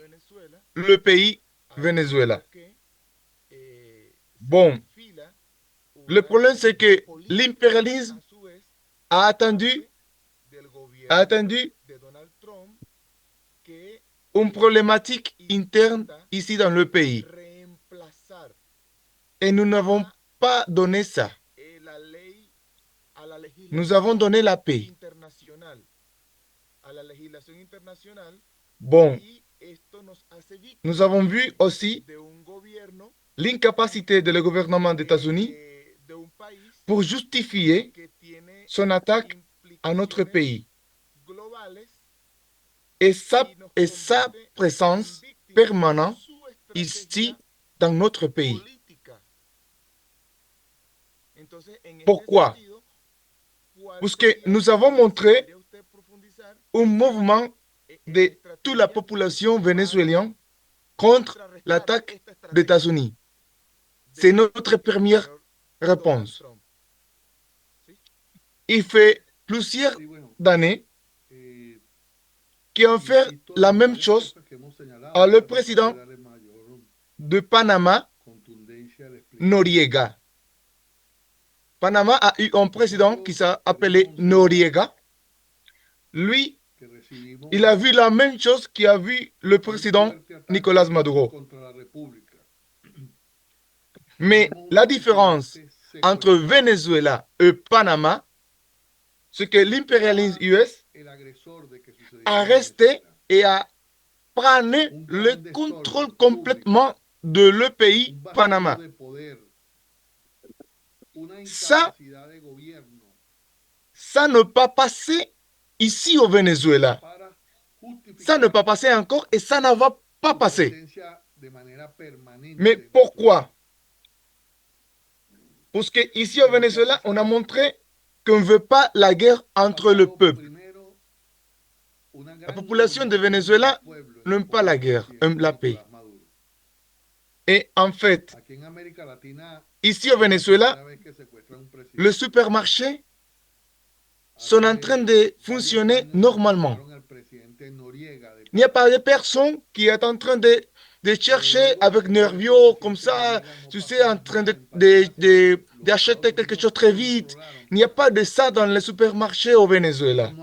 le pays Venezuela. Bon, le problème, c'est que l'impérialisme a attendu une problématique interne ici dans le pays. Et nous n'avons pas donné ça. Nous avons donné la paix. Bon, nous avons vu aussi l'incapacité du gouvernement des États-Unis pour justifier son attaque à notre pays et sa présence permanente ici dans notre pays. Pourquoi? Parce que nous avons montré un mouvement de toute la population vénézuélienne contre l'attaque des États-Unis. C'est notre première réponse. Il fait plusieurs années qu'on fait la même chose à le président de Panama, Noriega. Panama a eu un président qui s'est appelé Noriega. Lui, il a vu la même chose qu'a vu le président Nicolás Maduro. Mais la différence entre Venezuela et Panama, c'est que l'impérialisme US a resté et a pris le contrôle complètement de le pays Panama. Ça ne peut pas passer ici au Venezuela. Ça ne peut pas passer encore et ça ne va pas passer. Mais pourquoi? Parce qu'ici au Venezuela, on a montré qu'on ne veut pas la guerre entre le peuple. La population de Venezuela n'aime pas la guerre, aime la paix. Et en fait, ici au Venezuela, les supermarchés sont en train de fonctionner normalement. Il n'y a pas de personne qui est en train de chercher avec nervio, comme ça, tu sais, en train d'acheter quelque chose très vite. Il n'y a pas de ça dans les supermarchés au Venezuela.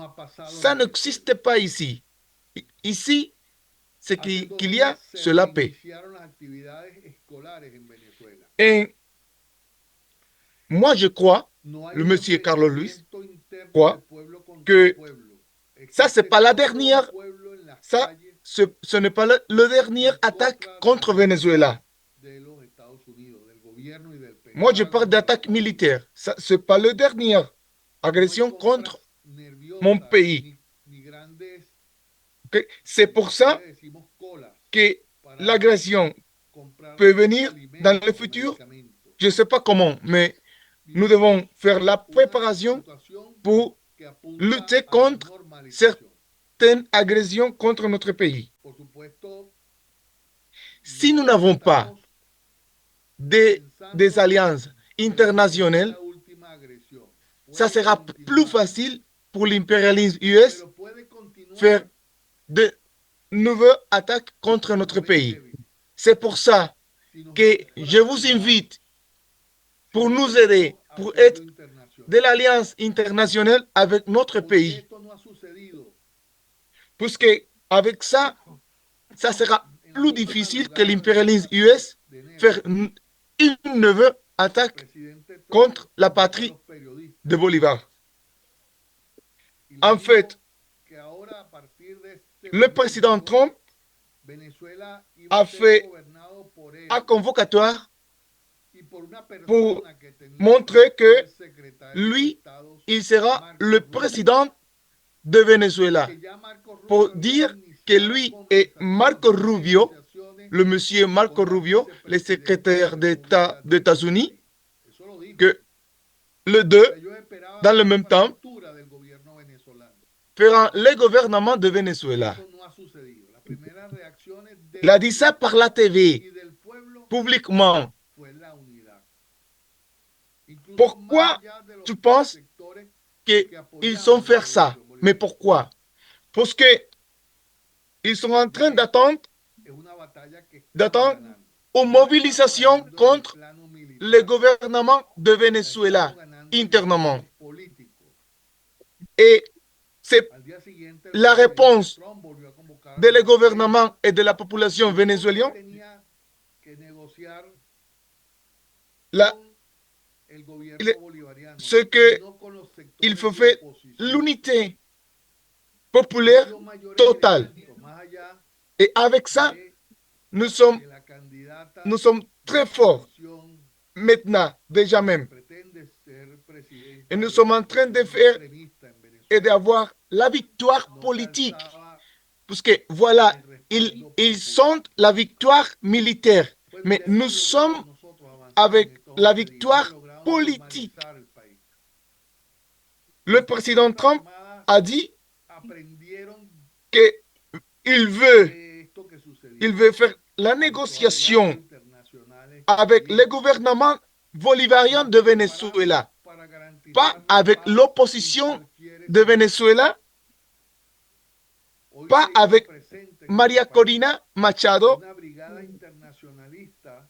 Ça n'existe pas ici. Ici, ce qu'il y a, c'est la paix. Et moi, je crois, le monsieur Carlos Luis croit que ça, ce n'est pas la dernière. Ça, ce n'est pas la dernière attaque contre Venezuela. Moi, je parle d'attaque militaire. Ce n'est pas la dernière agression contre mon pays. Okay? C'est pour ça que l'agression peut venir dans le futur. Je ne sais pas comment, mais nous devons faire la préparation pour lutter contre certaines agressions contre notre pays. Si nous n'avons pas des alliances internationales, ça sera plus facile pour l'impérialisme US faire de nouvelles attaques contre notre pays. C'est pour ça que je vous invite pour nous aider, pour être de l'alliance internationale avec notre pays. Puisque avec ça, ça sera plus difficile que l'impérialisme US faire une nouvelle attaque contre la patrie de Bolivar. En fait, le président Trump a fait un convocatoire pour montrer que lui, il sera le président de Venezuela. Pour dire que lui et Marco Rubio, le monsieur Marco Rubio, le secrétaire d'État des États-Unis, que les deux, dans le même temps, feront le gouvernement de Venezuela. Eso no ha sucedido. Las primeras reacciones Il a dit ça par la y TV, del pueblo publiquement. fue la unidad. Incluso Pourquoi más allá de los tu penses sectores qu'ils que ont apoyaban fait la ça? revolución Mais bolivariana. pourquoi? Parce que ils sont en train d'attendre Es una batalla que estamos d'attendre ganando. aux No estamos mobilisations ganando en el contre plano militar, le gouvernement de la Venezuela estamos ganando en el internement. plano político. Et c'est Al día siguiente, el la presidente réponse Trump volvió a convocar de le a gouvernement et de la population dijo que vénézuélienne tenía que negociar la, con el gobierno il- bolivariano, ce que no con los sectores il faut de faire oposición. l'unité populaire Dio mayores totale. elementos, más allá Et avec ça, de nous sommes que la candidata très de forts oposición maintenant, déjà même. pretende ser presidenta Et nous de sommes en train de faire extremista en Venezuela, et d'avoir la victoire no politique. calzaba Parce que voilà, el ils respaldo sentent la victoire militaire. popular. Mais Bueno, nous hemos sommes logrado nosotros avanzar avec en estos la 11 días. victoire Hemos logrado politique. normalizar el país. Le président Las Trump Fuerzas Armadas a dit aprendieron qu'il veut, de esto que sucedió. il veut faire la Tanto négociation aliados internacionales como avec le aliados. gouvernement bolivarian de Venezuela, Para garantizar pas la avec paz l'opposition en cualquier de escenario. Venezuela, Hoy pas se hizo avec presente en María nuestro país Corina Machado. una brigada internacionalista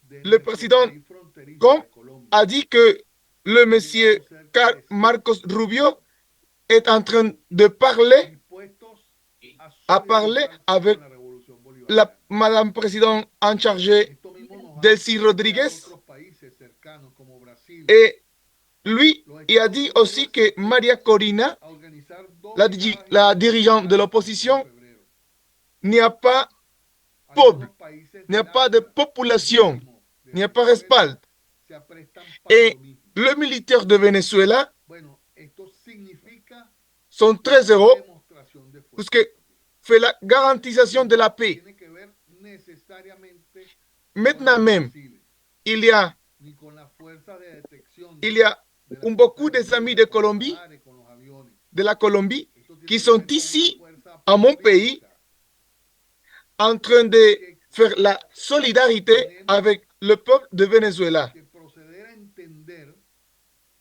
de Le nuestro président país fronterizo Trump de Colombia. a dit que le monsieur Llegamos cerca de 100 Marcos Rubio est en train de parler, dispuestos a parler solidarizarse avec con la revolución la bolivariana. madame président en charge Esto mismo nos ha Delcy planteado Rodríguez. otros países cercanos como Brasil Et lui, il a dit aussi que María Corina, a organizar dos la brigadas dirigeante de internacionales l'opposition, en febrero. il n'y a pas Algunos países il n'y a del pas de África, population, mismo, de il n'y a pas Venezuela, respect. se aprestan para Et lo mismo. le militaire de Venezuela Bueno, esto significa sont très heureux demostración de fuerza. parce que fait la garantisation de la paix. Tiene que ver necesariamente Maintenant con los même, misiles, il y a ni con la fuerza de detección de beaucoup des amis de Colombie, radares, con los aviones. de la Colombie, Esto tiene qui que sont ver con ici, una fuerza à mon política pays, en train de faire la solidarité avec le peuple de Venezuela. que proceder a entender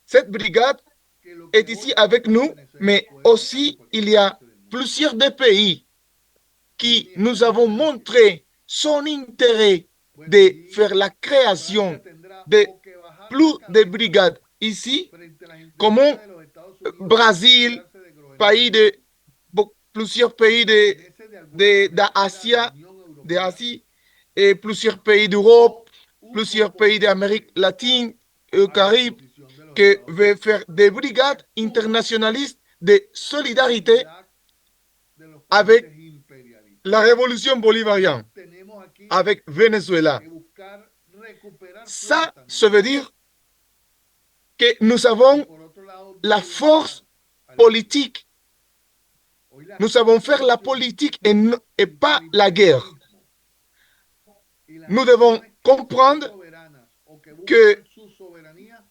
Cette brigade que lo que est hoy ici pasa avec en nous, Venezuela mais puede pasar en aussi cualquier il y a parte del mundo. plusieurs des pays qui nous avons montré son intérêt Bueno, de allí faire la création Francia tendrá de o que bajar plus la de cabeza brigades ici, frente a las como intenciones de los Estados Unidos de Brasil, apropiarse de Groenlandia, pays de plusieurs pays que pertenece de alguna manera d'Asie, a la Unión Europea, d'Asie et plusieurs pays d'Europe, o plusieurs pays d'Amérique latine, a la Caraïbes, oposición de los que Estados veut Unidos. faire des brigades internationalistes de solidarité De los avec países imperialistas. la révolution bolivarienne, Tenemos aquí avec Venezuela. que buscar recuperar Ça, fuerza, ça veut dire que nous avons por otro lado, la debilitar force al- politique. Hoy la Nous savons faire la politique et pas la guerre. y las Nous devons naciones comprendre soberanas o que que buscan su soberanía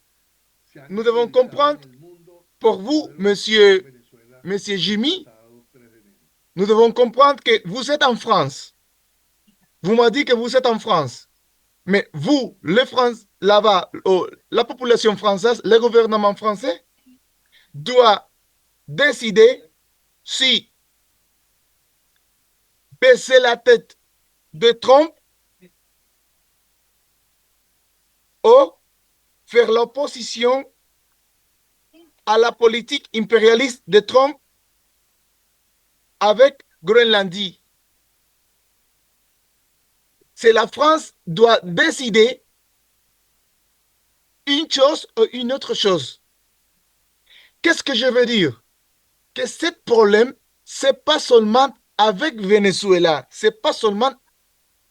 se han nous devons agudizado comprendre en el mundo pour vous, desde monsieur, Venezuela monsieur Jimmy, pasado 3 de enero. nous devons comprendre que vous êtes en France. Vous m'avez dit que vous êtes en France. Mais vous, les France, là-bas, la population française, le gouvernement français doit décider si baisser la tête de Trump ou faire l'opposition à la politique impérialiste de Trump avec Groenlandie. C'est la France doit décider une chose ou une autre chose. Qu'est-ce que je veux dire? Que ce problème, c'est pas seulement avec Venezuela, c'est pas seulement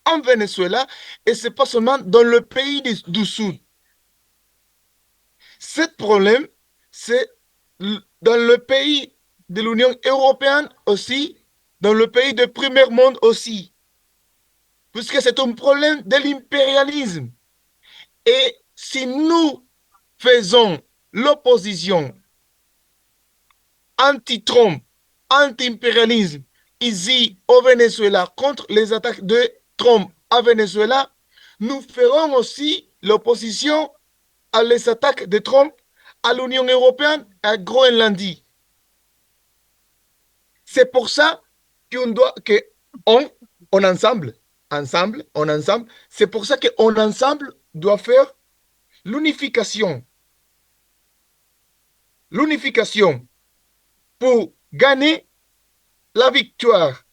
en Venezuela et c'est pas seulement dans le pays du Sud. Ce problème, c'est dans le pays de l'Union européenne aussi, dans le pays du premier monde aussi. Puisque c'est un problème de l'impérialisme. Et si nous faisons l'opposition anti-Trump, anti-impérialisme ici au Venezuela contre les attaques de Trump à Venezuela, nous ferons aussi l'opposition à les attaques de Trump à l'Union européenne et à Groenlandie. C'est pour ça qu'on doit que on ensemble, c'est pour ça qu'on ensemble doit faire l'unification pour gagner la victoire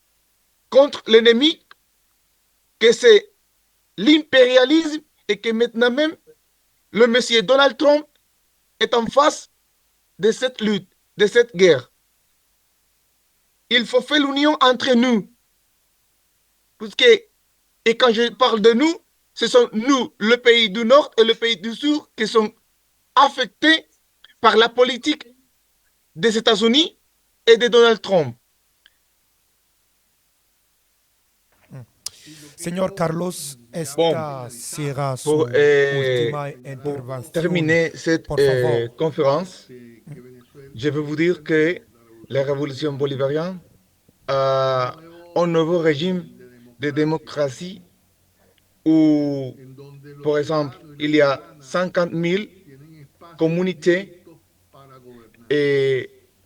contre l'ennemi, que c'est l'impérialisme, et que maintenant même le monsieur Donald Trump est en face de cette lutte, de cette guerre. Il faut faire l'union entre nous. Parce que, et quand je parle de nous, ce sont nous, le pays du Nord et le pays du Sud, qui sont affectés par la politique des États-Unis et de Donald Trump. Señor Carlos, esta será su Pour, última pour intervención. terminer cette Por favor. conférence, je veux vous dire que la révolution bolivarienne a un nouveau régime de démocratie où, par exemple, il y a 50 000 communautés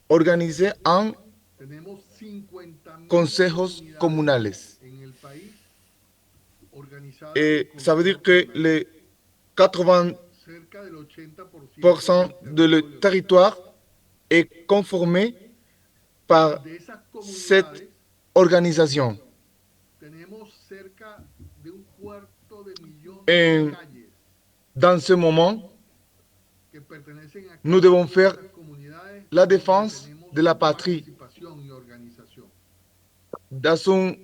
organisées en consejos comunales. Et ça veut dire que les 80% de le territoire est conformé par cette organisation. Et dans ce moment, nous devons faire la défense de la patrie dans son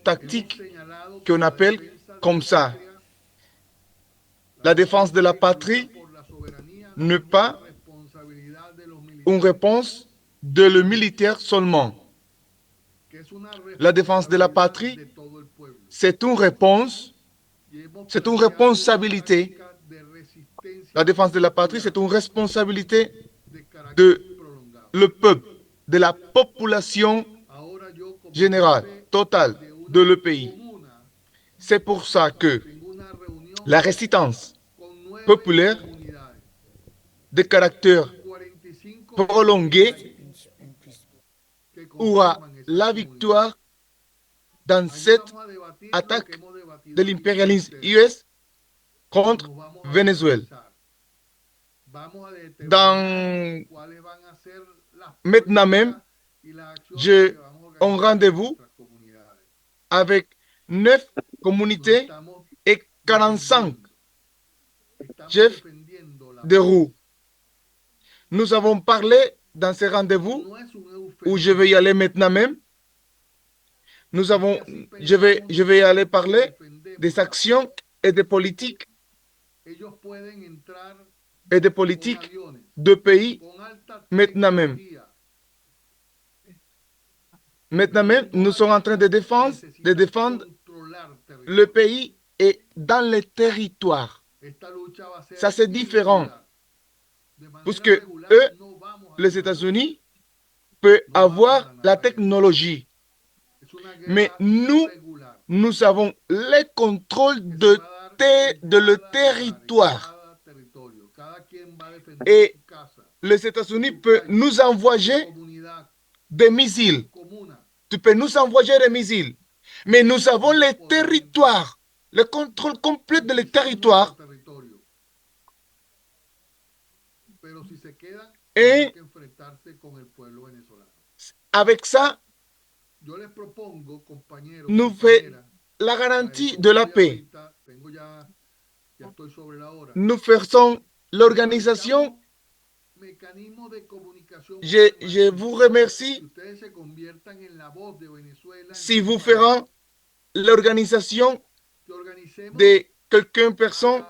tactique qu'on appelle comme ça. La défense de la patrie n'est pas une réponse de le militaire seulement. La défense de la patrie, c'est une réponse, c'est une responsabilité. La défense de la patrie, c'est une responsabilité de le peuple, de la population générale, totale de le pays. C'est pour ça que la résistance populaire de caractère prolongé aura la victoire dans cette attaque de l'impérialisme US contre Venezuela. Maintenant même, j'ai un rendez-vous avec 9 communautés et 45 chefs de roue. Nous avons parlé dans ces rendez-vous où je vais y aller maintenant même. Je vais y aller parler des actions et des politiques de pays maintenant même. Maintenant même, nous sommes en train de défendre le pays et dans les territoires. Ça, c'est différent. Parce que eux, les États-Unis, peuvent avoir la technologie. Mais nous avons le contrôle de le territoire. Et les États-Unis peuvent nous envoyer des missiles. Tu peux nous envoyer des missiles. Mais nous avons les territoires, le contrôle complet de les territoires. Et avec ça, nous faisons la garantie de la paix. Nous faisons l'organisation. Je vous remercie si vous ferez l'organisation de quelques personnes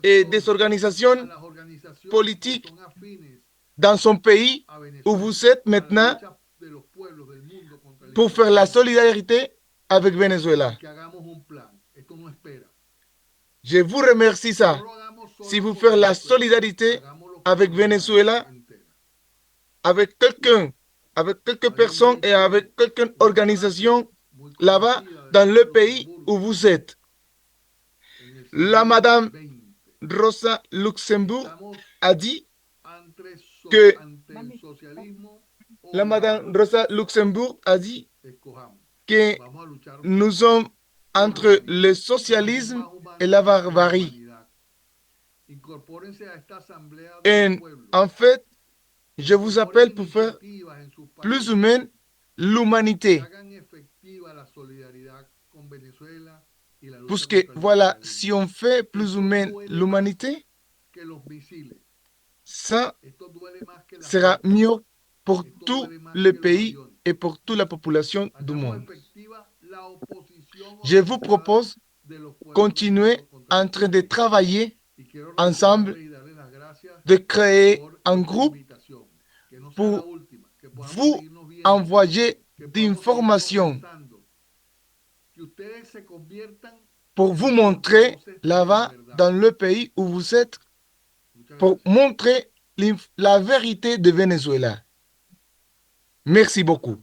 et des organisations politiques dans son pays où vous êtes maintenant pour faire la solidarité avec Venezuela. Je vous remercie ça. Si vous faites la solidarité avec Venezuela, avec quelques personnes et avec quelques organisations là-bas dans le pays où vous êtes. La madame Rosa Luxembourg a dit que nous sommes entre le socialisme et la barbarie. Et en fait, je vous appelle pour faire plus ou moins l'humanité. Parce que voilà, si on fait plus ou moins l'humanité, ça sera mieux pour tous les pays et pour toute la population du monde. Je vous propose de continuer en train de travailler ensemble, de créer un groupe pour vous envoyer d'informations, pour vous montrer là-bas dans le pays où vous êtes, pour montrer la vérité de Venezuela. Merci beaucoup.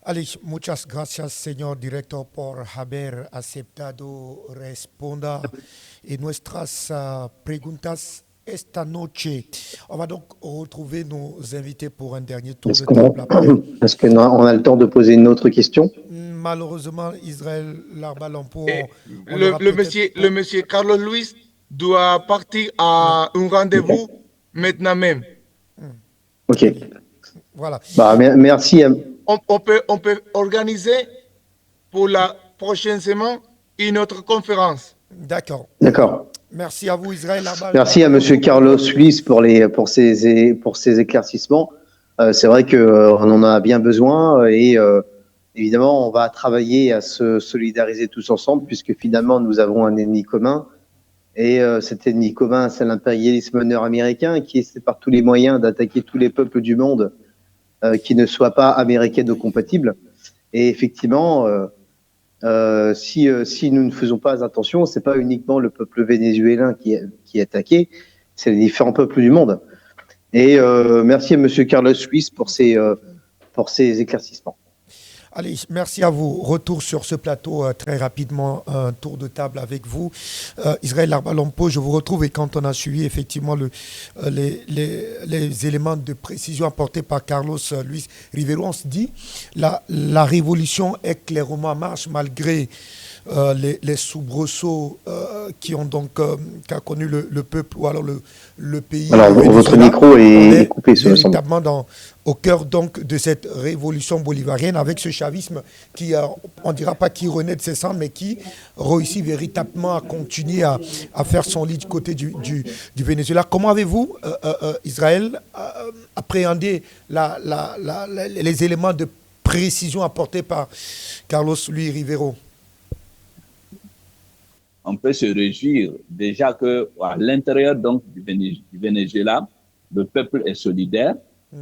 Allez, muchas gracias, señor director, por haber aceptado responder nuestras preguntas esta noche. On va donc retrouver nos invités pour un dernier tour de table après. Est-ce qu'on a le temps de poser une autre question? Malheureusement, Israël Larbalampo... Le monsieur Carlos Luis doit partir à un rendez-vous maintenant même. Ok. Voilà. Bah, merci. On peut organiser pour la prochaine semaine une autre conférence. D'accord. Merci à vous, Israël Larbalampo. Merci à M. Carlos Luis pour ces éclaircissements. C'est vrai qu'on en a bien besoin et évidemment, on va travailler à se solidariser tous ensemble puisque finalement, nous avons un ennemi commun. Et cet ennemi commun, c'est l'impérialisme nord-américain qui essaie par tous les moyens d'attaquer tous les peuples du monde qui ne soient pas américaino-compatibles. Et effectivement, si nous ne faisons pas attention, ce n'est pas uniquement le peuple vénézuélien qui est attaqué, c'est les différents peuples du monde. Et merci à M. Carlos Luis pour ces éclaircissements. Allez, merci à vous. Retour sur ce plateau très rapidement, un tour de table avec vous. Israël Larbalampo, je vous retrouve et quand on a suivi effectivement les éléments de précision apportés par Carlos Luis Rivero, on se dit la révolution est clairement en marche malgré les soubresauts qu'a connu le peuple ou alors le pays. Alors, votre micro est coupé, véritablement au cœur donc de cette révolution bolivarienne avec ce chavisme qui, on ne dira pas qui renaît de ses cendres, mais qui réussit véritablement à continuer à faire son lit du côté du Venezuela. Comment avez-vous, Israël, appréhendé les éléments de précision apportés par Carlos Luis Rivero? On peut se réjouir déjà qu'à l'intérieur donc du Venezuela, le peuple est solidaire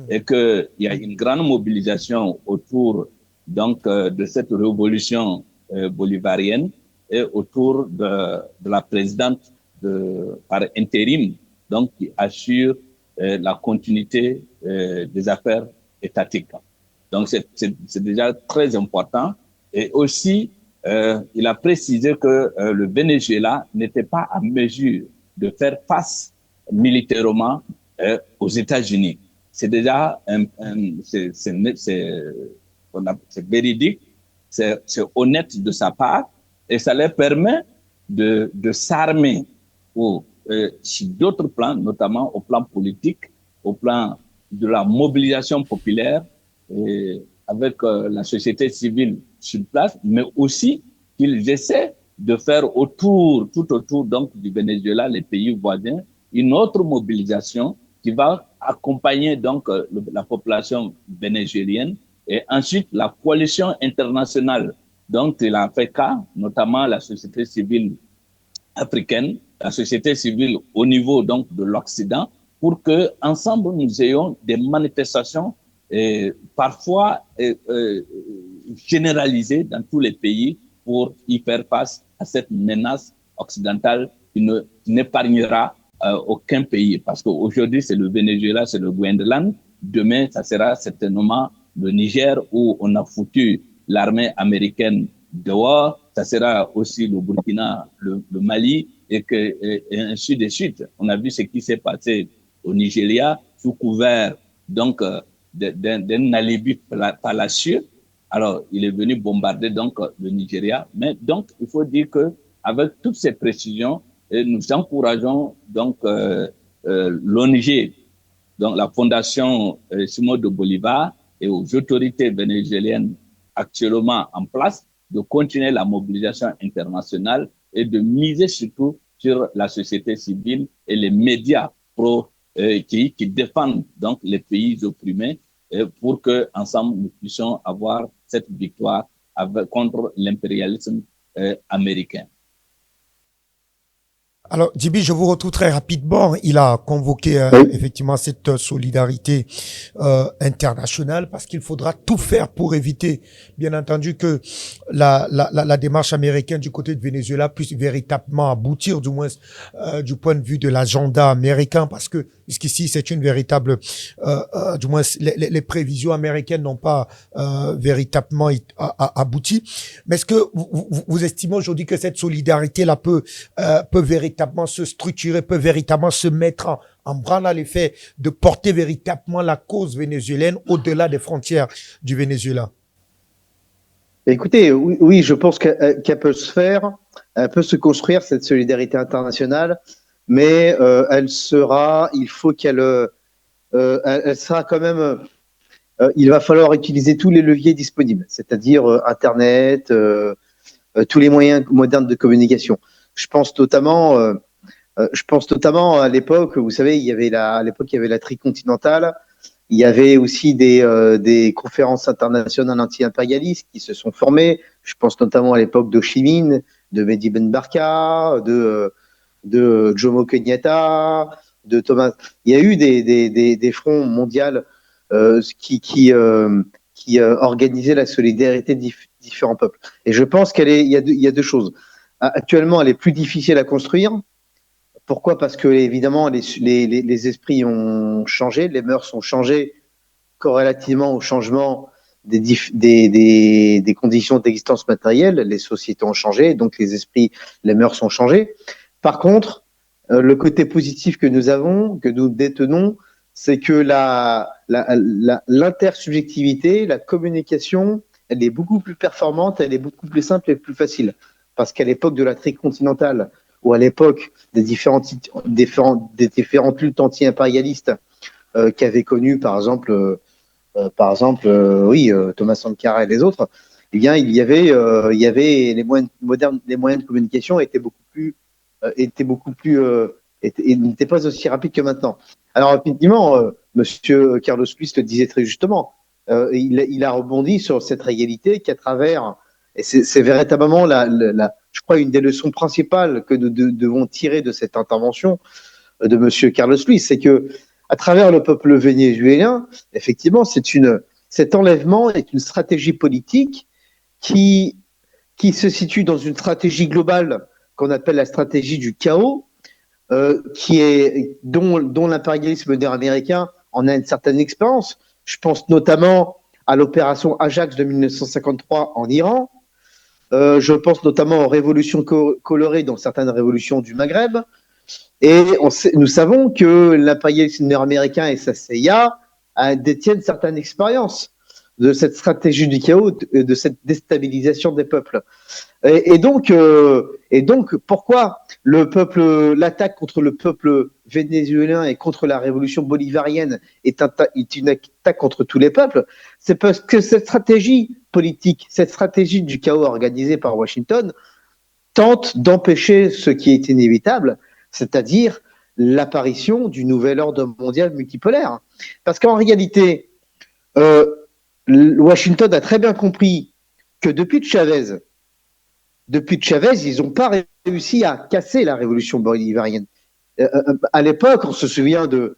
et qu'il y a une grande mobilisation autour donc de cette révolution bolivarienne et autour de la présidente par intérim donc qui assure la continuité des affaires étatiques. Donc c'est déjà très important et aussi il a précisé que le Venezuela n'était pas à mesure de faire face militairement aux États-Unis. C'est déjà c'est véridique, c'est honnête de sa part et ça leur permet de s'armer sur d'autres plans, notamment au plan politique, au plan de la mobilisation populaire et avec la société civile sur place, mais aussi qu'ils essaient de faire tout autour donc du Venezuela, les pays voisins, une autre mobilisation qui va accompagner donc la population vénézuélienne et ensuite la coalition internationale. Donc, il a fait cas, notamment la société civile africaine, la société civile au niveau donc de l'Occident, pour que ensemble nous ayons des manifestations parfois généralisées dans tous les pays pour y faire face à cette menace occidentale qui n'épargnera aucun pays. Parce qu'aujourd'hui, c'est le Venezuela, c'est le Guyane. Demain, ça sera certainement le Niger où on a foutu l'armée américaine dehors. Ça sera aussi le Burkina, le Mali et ainsi de suite. On a vu ce qui s'est passé au Nigeria sous couvert donc d'un alibi fallacieux. Alors, il est venu bombarder donc le Nigeria. Mais donc, il faut dire que avec toutes ces précisions, nous encourageons donc l'ONG, donc la Fondation Simón de Bolivar et aux autorités vénézuéliennes actuellement en place de continuer la mobilisation internationale et de miser surtout sur la société civile et les médias qui défendent donc les pays opprimés pour que ensemble nous puissions avoir cette victoire contre l'impérialisme américain. Alors, Djibi, je vous retrouve très rapidement. Il a convoqué effectivement cette solidarité internationale parce qu'il faudra tout faire pour éviter, bien entendu, que la démarche américaine du côté de Venezuela puisse véritablement aboutir, du moins du point de vue de l'agenda américain, parce que jusqu'ici, c'est une véritable, du moins, les prévisions américaines n'ont pas véritablement abouti. Mais est-ce que vous estimez aujourd'hui que cette solidarité-là peut véritablement se structurer, peut véritablement se mettre en branle à l'effet de porter véritablement la cause vénézuélienne au-delà des frontières du Venezuela? Écoutez, oui, je pense qu'elle peut se faire, elle peut se construire, cette solidarité internationale, mais il faut qu'elle elle sera quand même, il va falloir utiliser tous les leviers disponibles, c'est-à-dire Internet, tous les moyens modernes de communication. Je pense notamment à l'époque, vous savez, il y avait la tricontinentale, il y avait aussi des conférences internationales anti-impérialistes qui se sont formées. Je pense notamment à l'époque d'Ho Chi Minh, de Mehdi Ben Barka, de Jomo Kenyatta, de Thomas. Il y a eu des fronts mondiaux qui organisaient la solidarité de différents peuples. Et je pense il y a deux choses. Actuellement, elle est plus difficile à construire. Pourquoi? Parce que évidemment, les esprits ont changé, les mœurs ont changé corrélativement au changement des conditions d'existence matérielle. Les sociétés ont changé, donc les esprits, les mœurs ont changé. Par contre, le côté positif que nous détenons, c'est que l'intersubjectivité, la communication, elle est beaucoup plus performante, elle est beaucoup plus simple et plus facile. Parce qu'à l'époque de la tricontinentale, ou à l'époque des différentes luttes anti-impérialistes qu'avaient connues, par exemple, Thomas Sankara et les autres, eh bien, il y avait les moyens modernes, les moyens de communication n'étaient pas aussi rapides que maintenant. Alors, effectivement, Monsieur Carlos Luis le disait très justement, il a rebondi sur cette réalité qu'à travers, et c'est véritablement je crois, une des leçons principales que nous devons tirer de cette intervention de Monsieur Carlos Luis, c'est que à travers le peuple vénézuélien, effectivement, cet enlèvement est une stratégie politique qui se situe dans une stratégie globale qu'on appelle la stratégie du chaos, dont l'impérialisme nord-américain en a une certaine expérience. Je pense notamment à l'opération Ajax de 1953 en Iran. Je pense notamment aux révolutions colorées dans certaines révolutions du Maghreb. Et nous savons que l'impérialisme nord-américain et sa CIA détiennent certaines expériences de cette stratégie du chaos, de cette déstabilisation des peuples. Et donc, pourquoi l'attaque contre le peuple vénézuélien et contre la révolution bolivarienne est une attaque contre tous les peuples? C'est parce que cette stratégie politique, cette stratégie du chaos organisée par Washington tente d'empêcher ce qui est inévitable, c'est-à-dire l'apparition du nouvel ordre mondial multipolaire. Parce qu'en réalité, Washington a très bien compris que depuis Chavez, ils n'ont pas réussi à casser la révolution bolivarienne. À l'époque, on se souvient de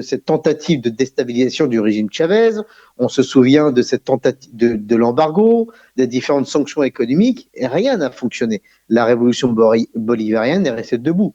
cette tentative de déstabilisation du régime Chavez, on se souvient de cette tentative de l'embargo, des différentes sanctions économiques, et rien n'a fonctionné. La révolution bolivarienne est restée debout.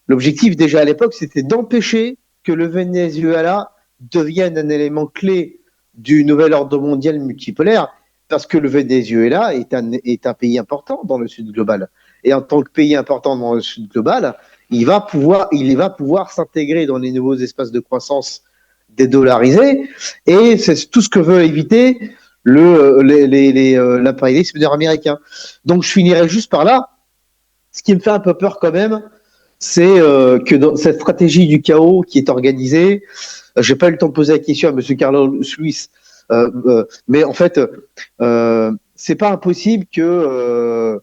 L'objectif déjà à l'époque, c'était d'empêcher que le Venezuela devienne un élément clé du nouvel ordre mondial multipolaire, parce que le Venezuela est un pays important dans le Sud global. Et en tant que pays important dans le Sud global, il va pouvoir s'intégrer dans les nouveaux espaces de croissance dédollarisés. Et c'est tout ce que veut éviter l'impérialisme nord-américain. Donc, je finirai juste par là. Ce qui me fait un peu peur quand même, c'est que dans cette stratégie du chaos qui est organisée, j'ai pas eu le temps de poser la question à M. Carlos Luis, mais en fait, c'est pas impossible que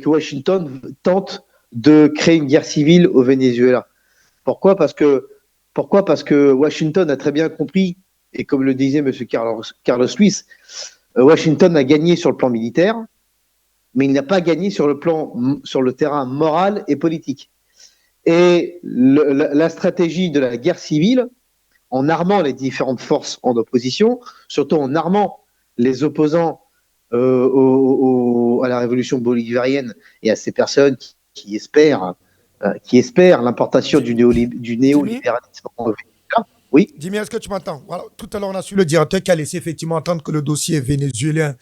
Washington tente de créer une guerre civile au Venezuela. Pourquoi ? Parce que Washington a très bien compris, et comme le disait M. Carlos Luis, Washington a gagné sur le plan militaire, mais il n'a pas gagné sur le terrain moral et politique. Et la stratégie de la guerre civile, en armant les différentes forces en opposition, surtout en armant les opposants à la révolution bolivarienne et à ces personnes qui espèrent l'importation du néolibéralisme en Venezuela. Oui. Jimmy, est-ce que tu m'entends? Voilà. Tout à l'heure, on a su le directeur qui a laissé effectivement entendre que le dossier vénézuélien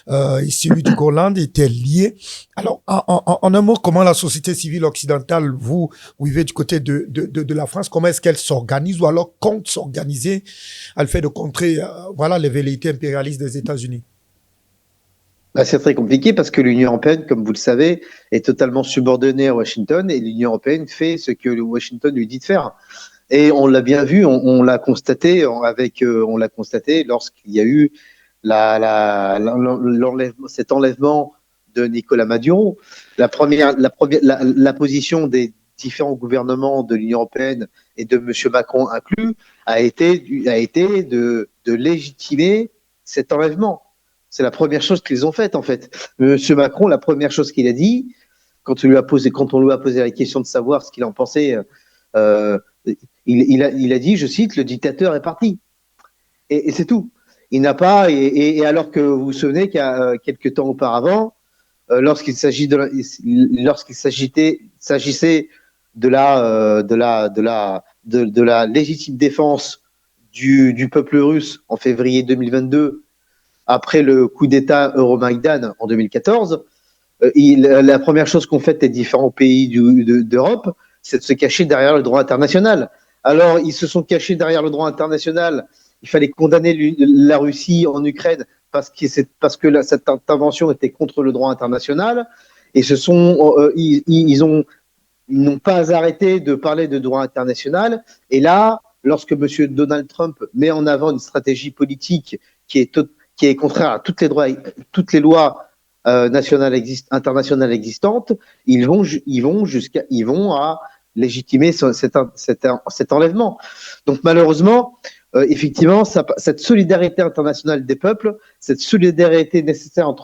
et celui du Groenland étaient liés. Alors, en un mot, comment la société civile occidentale, vous vivez du côté de la France, comment est-ce qu'elle s'organise ou alors compte s'organiser à le fait de contrer les velléités impérialistes des États-Unis? C'est très compliqué parce que l'Union européenne, comme vous le savez, est totalement subordonnée à Washington et l'Union européenne fait ce que Washington lui dit de faire. Et on l'a bien vu, on l'a constaté lorsqu'il y a eu cet enlèvement de Nicolas Maduro. La position des différents gouvernements de l'Union européenne et de M. Macron inclus a été de légitimer cet enlèvement. C'est la première chose qu'ils ont faite, en fait. M. Macron, la première chose qu'il a dit, quand on lui a posé la question de savoir ce qu'il en pensait, il a dit, je cite, le dictateur est parti. Et c'est tout. Il n'a pas, et alors que vous vous souvenez qu'il y a quelques temps auparavant, lorsqu'il s'agissait de la légitime défense du peuple russe en février 2022, après le coup d'État Euromaïdan en 2014, la première chose qu'ont fait les différents pays d'Europe, c'est de se cacher derrière le droit international. Alors, ils se sont cachés derrière le droit international. Il fallait condamner la Russie en Ukraine parce que cette intervention était contre le droit international. Et ils n'ont pas arrêté de parler de droit international. Et là, lorsque M. Donald Trump met en avant une stratégie politique qui est contraire à toutes les lois internationales existantes, ils vont à légitimer cet enlèvement. Donc malheureusement, effectivement, cette solidarité internationale des peuples, cette solidarité nécessaire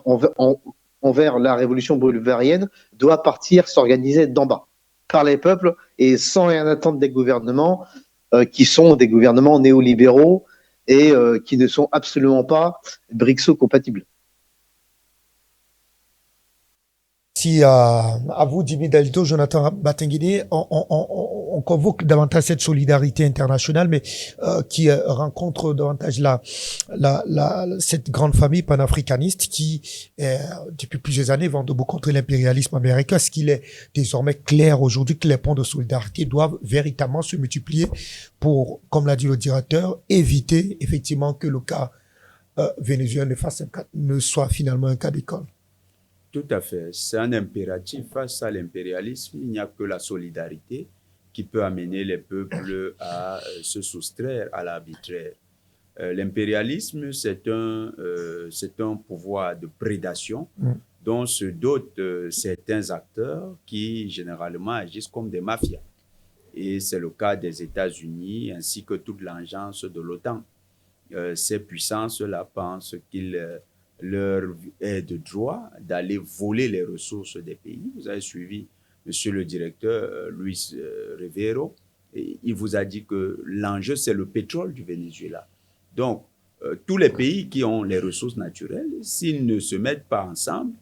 envers la révolution bolivarienne doit s'organiser d'en bas, par les peuples et sans rien attendre des gouvernements qui sont des gouvernements néolibéraux et qui ne sont absolument pas BRICS-compatibles. Merci à vous, Jimmy Delito, Jonathan Batenguini. On convoque davantage cette solidarité internationale, mais qui rencontre davantage cette grande famille panafricaniste qui, depuis plusieurs années, vend debout contre l'impérialisme américain. Est-ce qu'il est désormais clair aujourd'hui que les ponts de solidarité doivent véritablement se multiplier pour, comme l'a dit le directeur, éviter effectivement que le cas vénézuélien ne soit finalement un cas d'école? Tout à fait. C'est un impératif. Face à l'impérialisme, il n'y a que la solidarité qui peut amener les peuples à se soustraire à l'arbitraire. L'impérialisme, c'est un pouvoir de prédation dont se dotent certains acteurs qui généralement agissent comme des mafias. Et c'est le cas des États-Unis ainsi que toute l'agence de l'OTAN. Ces puissances-là pensent qu'il leur est de droit d'aller voler les ressources des pays. Vous avez suivi monsieur le directeur Luis Rivero, et il vous a dit que l'enjeu, c'est le pétrole du Venezuela. Donc, tous les pays qui ont les ressources naturelles, s'ils ne se mettent pas ensemble,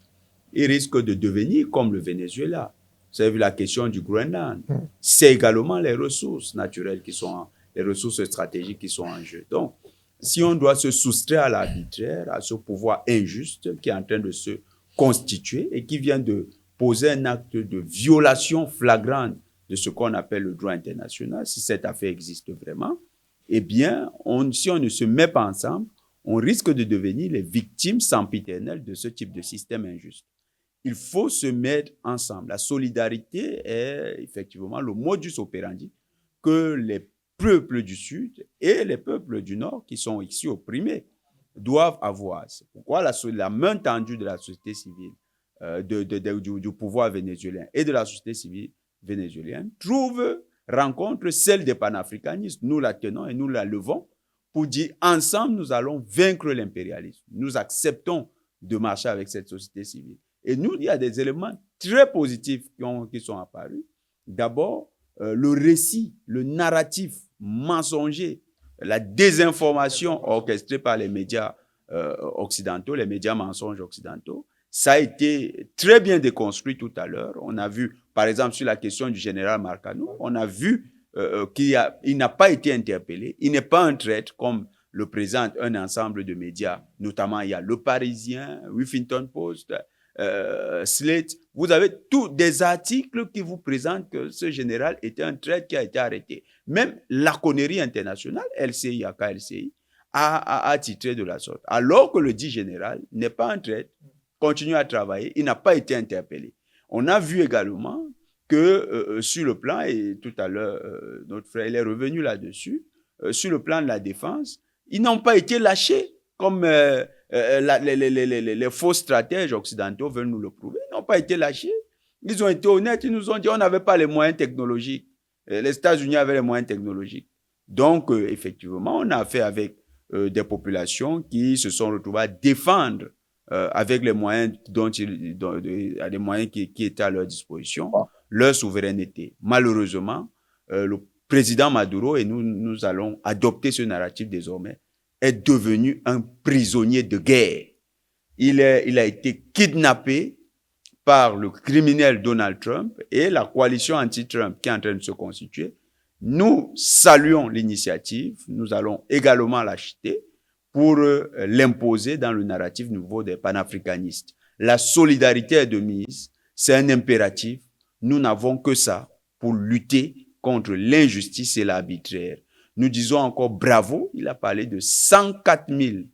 il risque de devenir comme le Venezuela. Vous avez vu la question du Groenland. C'est également les ressources naturelles les ressources stratégiques qui sont en jeu. Donc, si on doit se soustraire à l'arbitraire, à ce pouvoir injuste qui est en train de se constituer et qui vient de poser un acte de violation flagrante de ce qu'on appelle le droit international, si cette affaire existe vraiment, eh bien, si on ne se met pas ensemble, on risque de devenir les victimes sempiternelles de ce type de système injuste. Il faut se mettre ensemble. La solidarité est effectivement le modus operandi que les peuples du Sud et les peuples du Nord, qui sont ici opprimés, doivent avoir. C'est pourquoi la main tendue de la société civile, du pouvoir vénézuélien et de la société civile vénézuélienne rencontre celle des panafricanistes. Nous la tenons et nous la levons pour dire ensemble, nous allons vaincre l'impérialisme. Nous acceptons de marcher avec cette société civile. Et nous, il y a des éléments très positifs qui sont apparus. D'abord, le récit, le narratif mensonger, la désinformation orchestrée par les médias occidentaux, les médias mensonges occidentaux, ça a été très bien déconstruit tout à l'heure. On a vu, par exemple, sur la question du général Marcano, on a vu qu'il n'a pas été interpellé. Il n'est pas un traître comme le présente un ensemble de médias. Notamment, il y a Le Parisien, Huffington Post, Slate. Vous avez tous des articles qui vous présentent que ce général était un traître qui a été arrêté. Même la connerie internationale, LCI, AKLCI, a titré de la sorte. Alors que le dit général n'est pas un traître, continue à travailler, il n'a pas été interpellé. On a vu également que sur le plan, et tout à l'heure, notre frère il est revenu là-dessus, sur le plan de la défense, ils n'ont pas été lâchés comme les faux stratèges occidentaux veulent nous le prouver. Ils n'ont pas été lâchés. Ils ont été honnêtes, ils nous ont dit on n'avait pas les moyens technologiques. Les États-Unis avaient les moyens technologiques. Donc, effectivement, on a affaire avec des populations qui se sont retrouvées à défendre avec les moyens les moyens qui étaient à leur disposition, leur souveraineté. Malheureusement, le président Maduro, et nous allons adopter ce narratif désormais, est devenu un prisonnier de guerre. Il a été kidnappé par le criminel Donald Trump et la coalition anti-Trump qui est en train de se constituer. Nous saluons l'initiative, nous allons également l'acheter pour l'imposer dans le narratif nouveau des panafricanistes. La solidarité est de mise, c'est un impératif. Nous n'avons que ça pour lutter contre l'injustice et l'arbitraire. Nous disons encore bravo, il a parlé de 104 000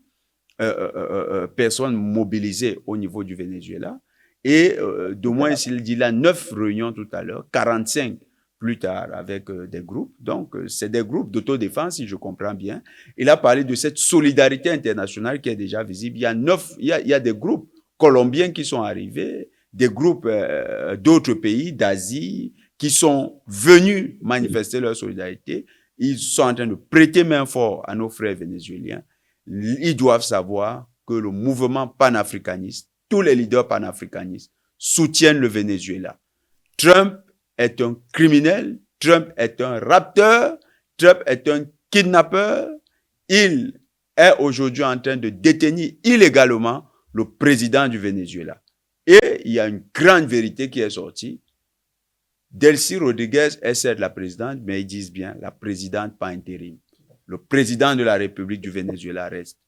personnes mobilisées au niveau du Venezuela et de moins, il dit là, 9 réunions tout à l'heure, 45 plus tard avec des groupes. Donc, c'est des groupes d'autodéfense, si je comprends bien. Il a parlé de cette solidarité internationale qui est déjà visible. Il y a des groupes colombiens qui sont arrivés, des groupes d'autres pays d'Asie qui sont venus manifester leur solidarité. Ils sont en train de prêter main forte à nos frères vénézuéliens. Ils doivent savoir que le mouvement panafricaniste, tous les leaders panafricanistes soutiennent le Venezuela. Trump est un criminel, Trump est un rapteur, Trump est un kidnappeur. Il est aujourd'hui en train de détenir illégalement le président du Venezuela. Et il y a une grande vérité qui est sortie. Delcy Rodriguez est certes la présidente, mais ils disent bien la présidente par intérim. Le président de la République du Venezuela reste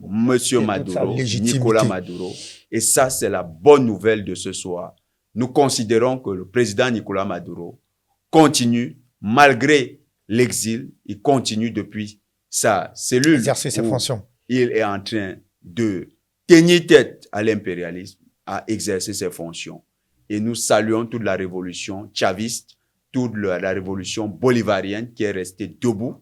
Monsieur Maduro, Nicolas Maduro. Et ça, c'est la bonne nouvelle de ce soir. Nous considérons que le président Nicolas Maduro continue, malgré l'exil, il continue depuis sa cellule. Exercer ses fonctions. Il est en train de tenir tête à l'impérialisme, à exercer ses fonctions. Et nous saluons toute la révolution chaviste, toute la révolution bolivarienne qui est restée debout.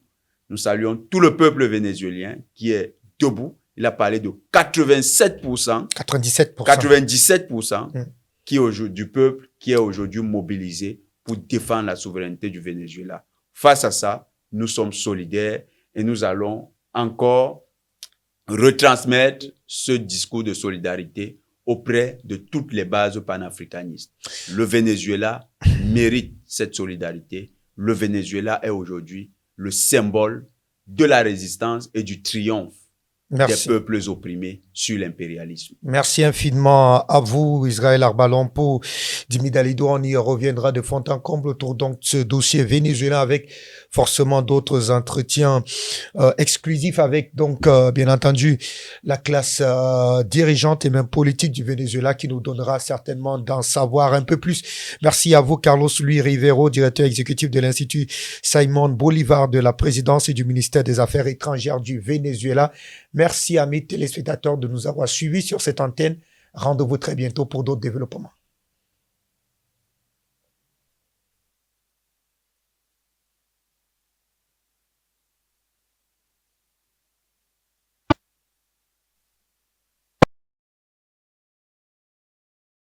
Nous saluons tout le peuple vénézuélien qui est debout. Il a parlé de 87%. 97%. Du peuple qui est aujourd'hui mobilisé pour défendre la souveraineté du Venezuela. Face à ça, nous sommes solidaires et nous allons encore retransmettre ce discours de solidarité auprès de toutes les bases panafricanistes. Le Venezuela mérite cette solidarité. Le Venezuela est aujourd'hui le symbole de la résistance et du triomphe Merci. des peuples opprimés sur l'impérialisme. Merci infiniment à vous, Israël Arbalampo, Dimi Dalidou. On y reviendra de fond en comble autour donc de ce dossier vénézuélien avec forcément d'autres entretiens exclusifs avec donc bien entendu la classe dirigeante et même politique du Venezuela qui nous donnera certainement d'en savoir un peu plus. Merci à vous, Carlos Luis Rivero, directeur exécutif de l'Institut Simon Bolivar de la présidence et du ministère des Affaires étrangères du Venezuela. Merci, amis téléspectateurs, de nous avoir suivis sur cette antenne. Rendez-vous très bientôt pour d'autres développements.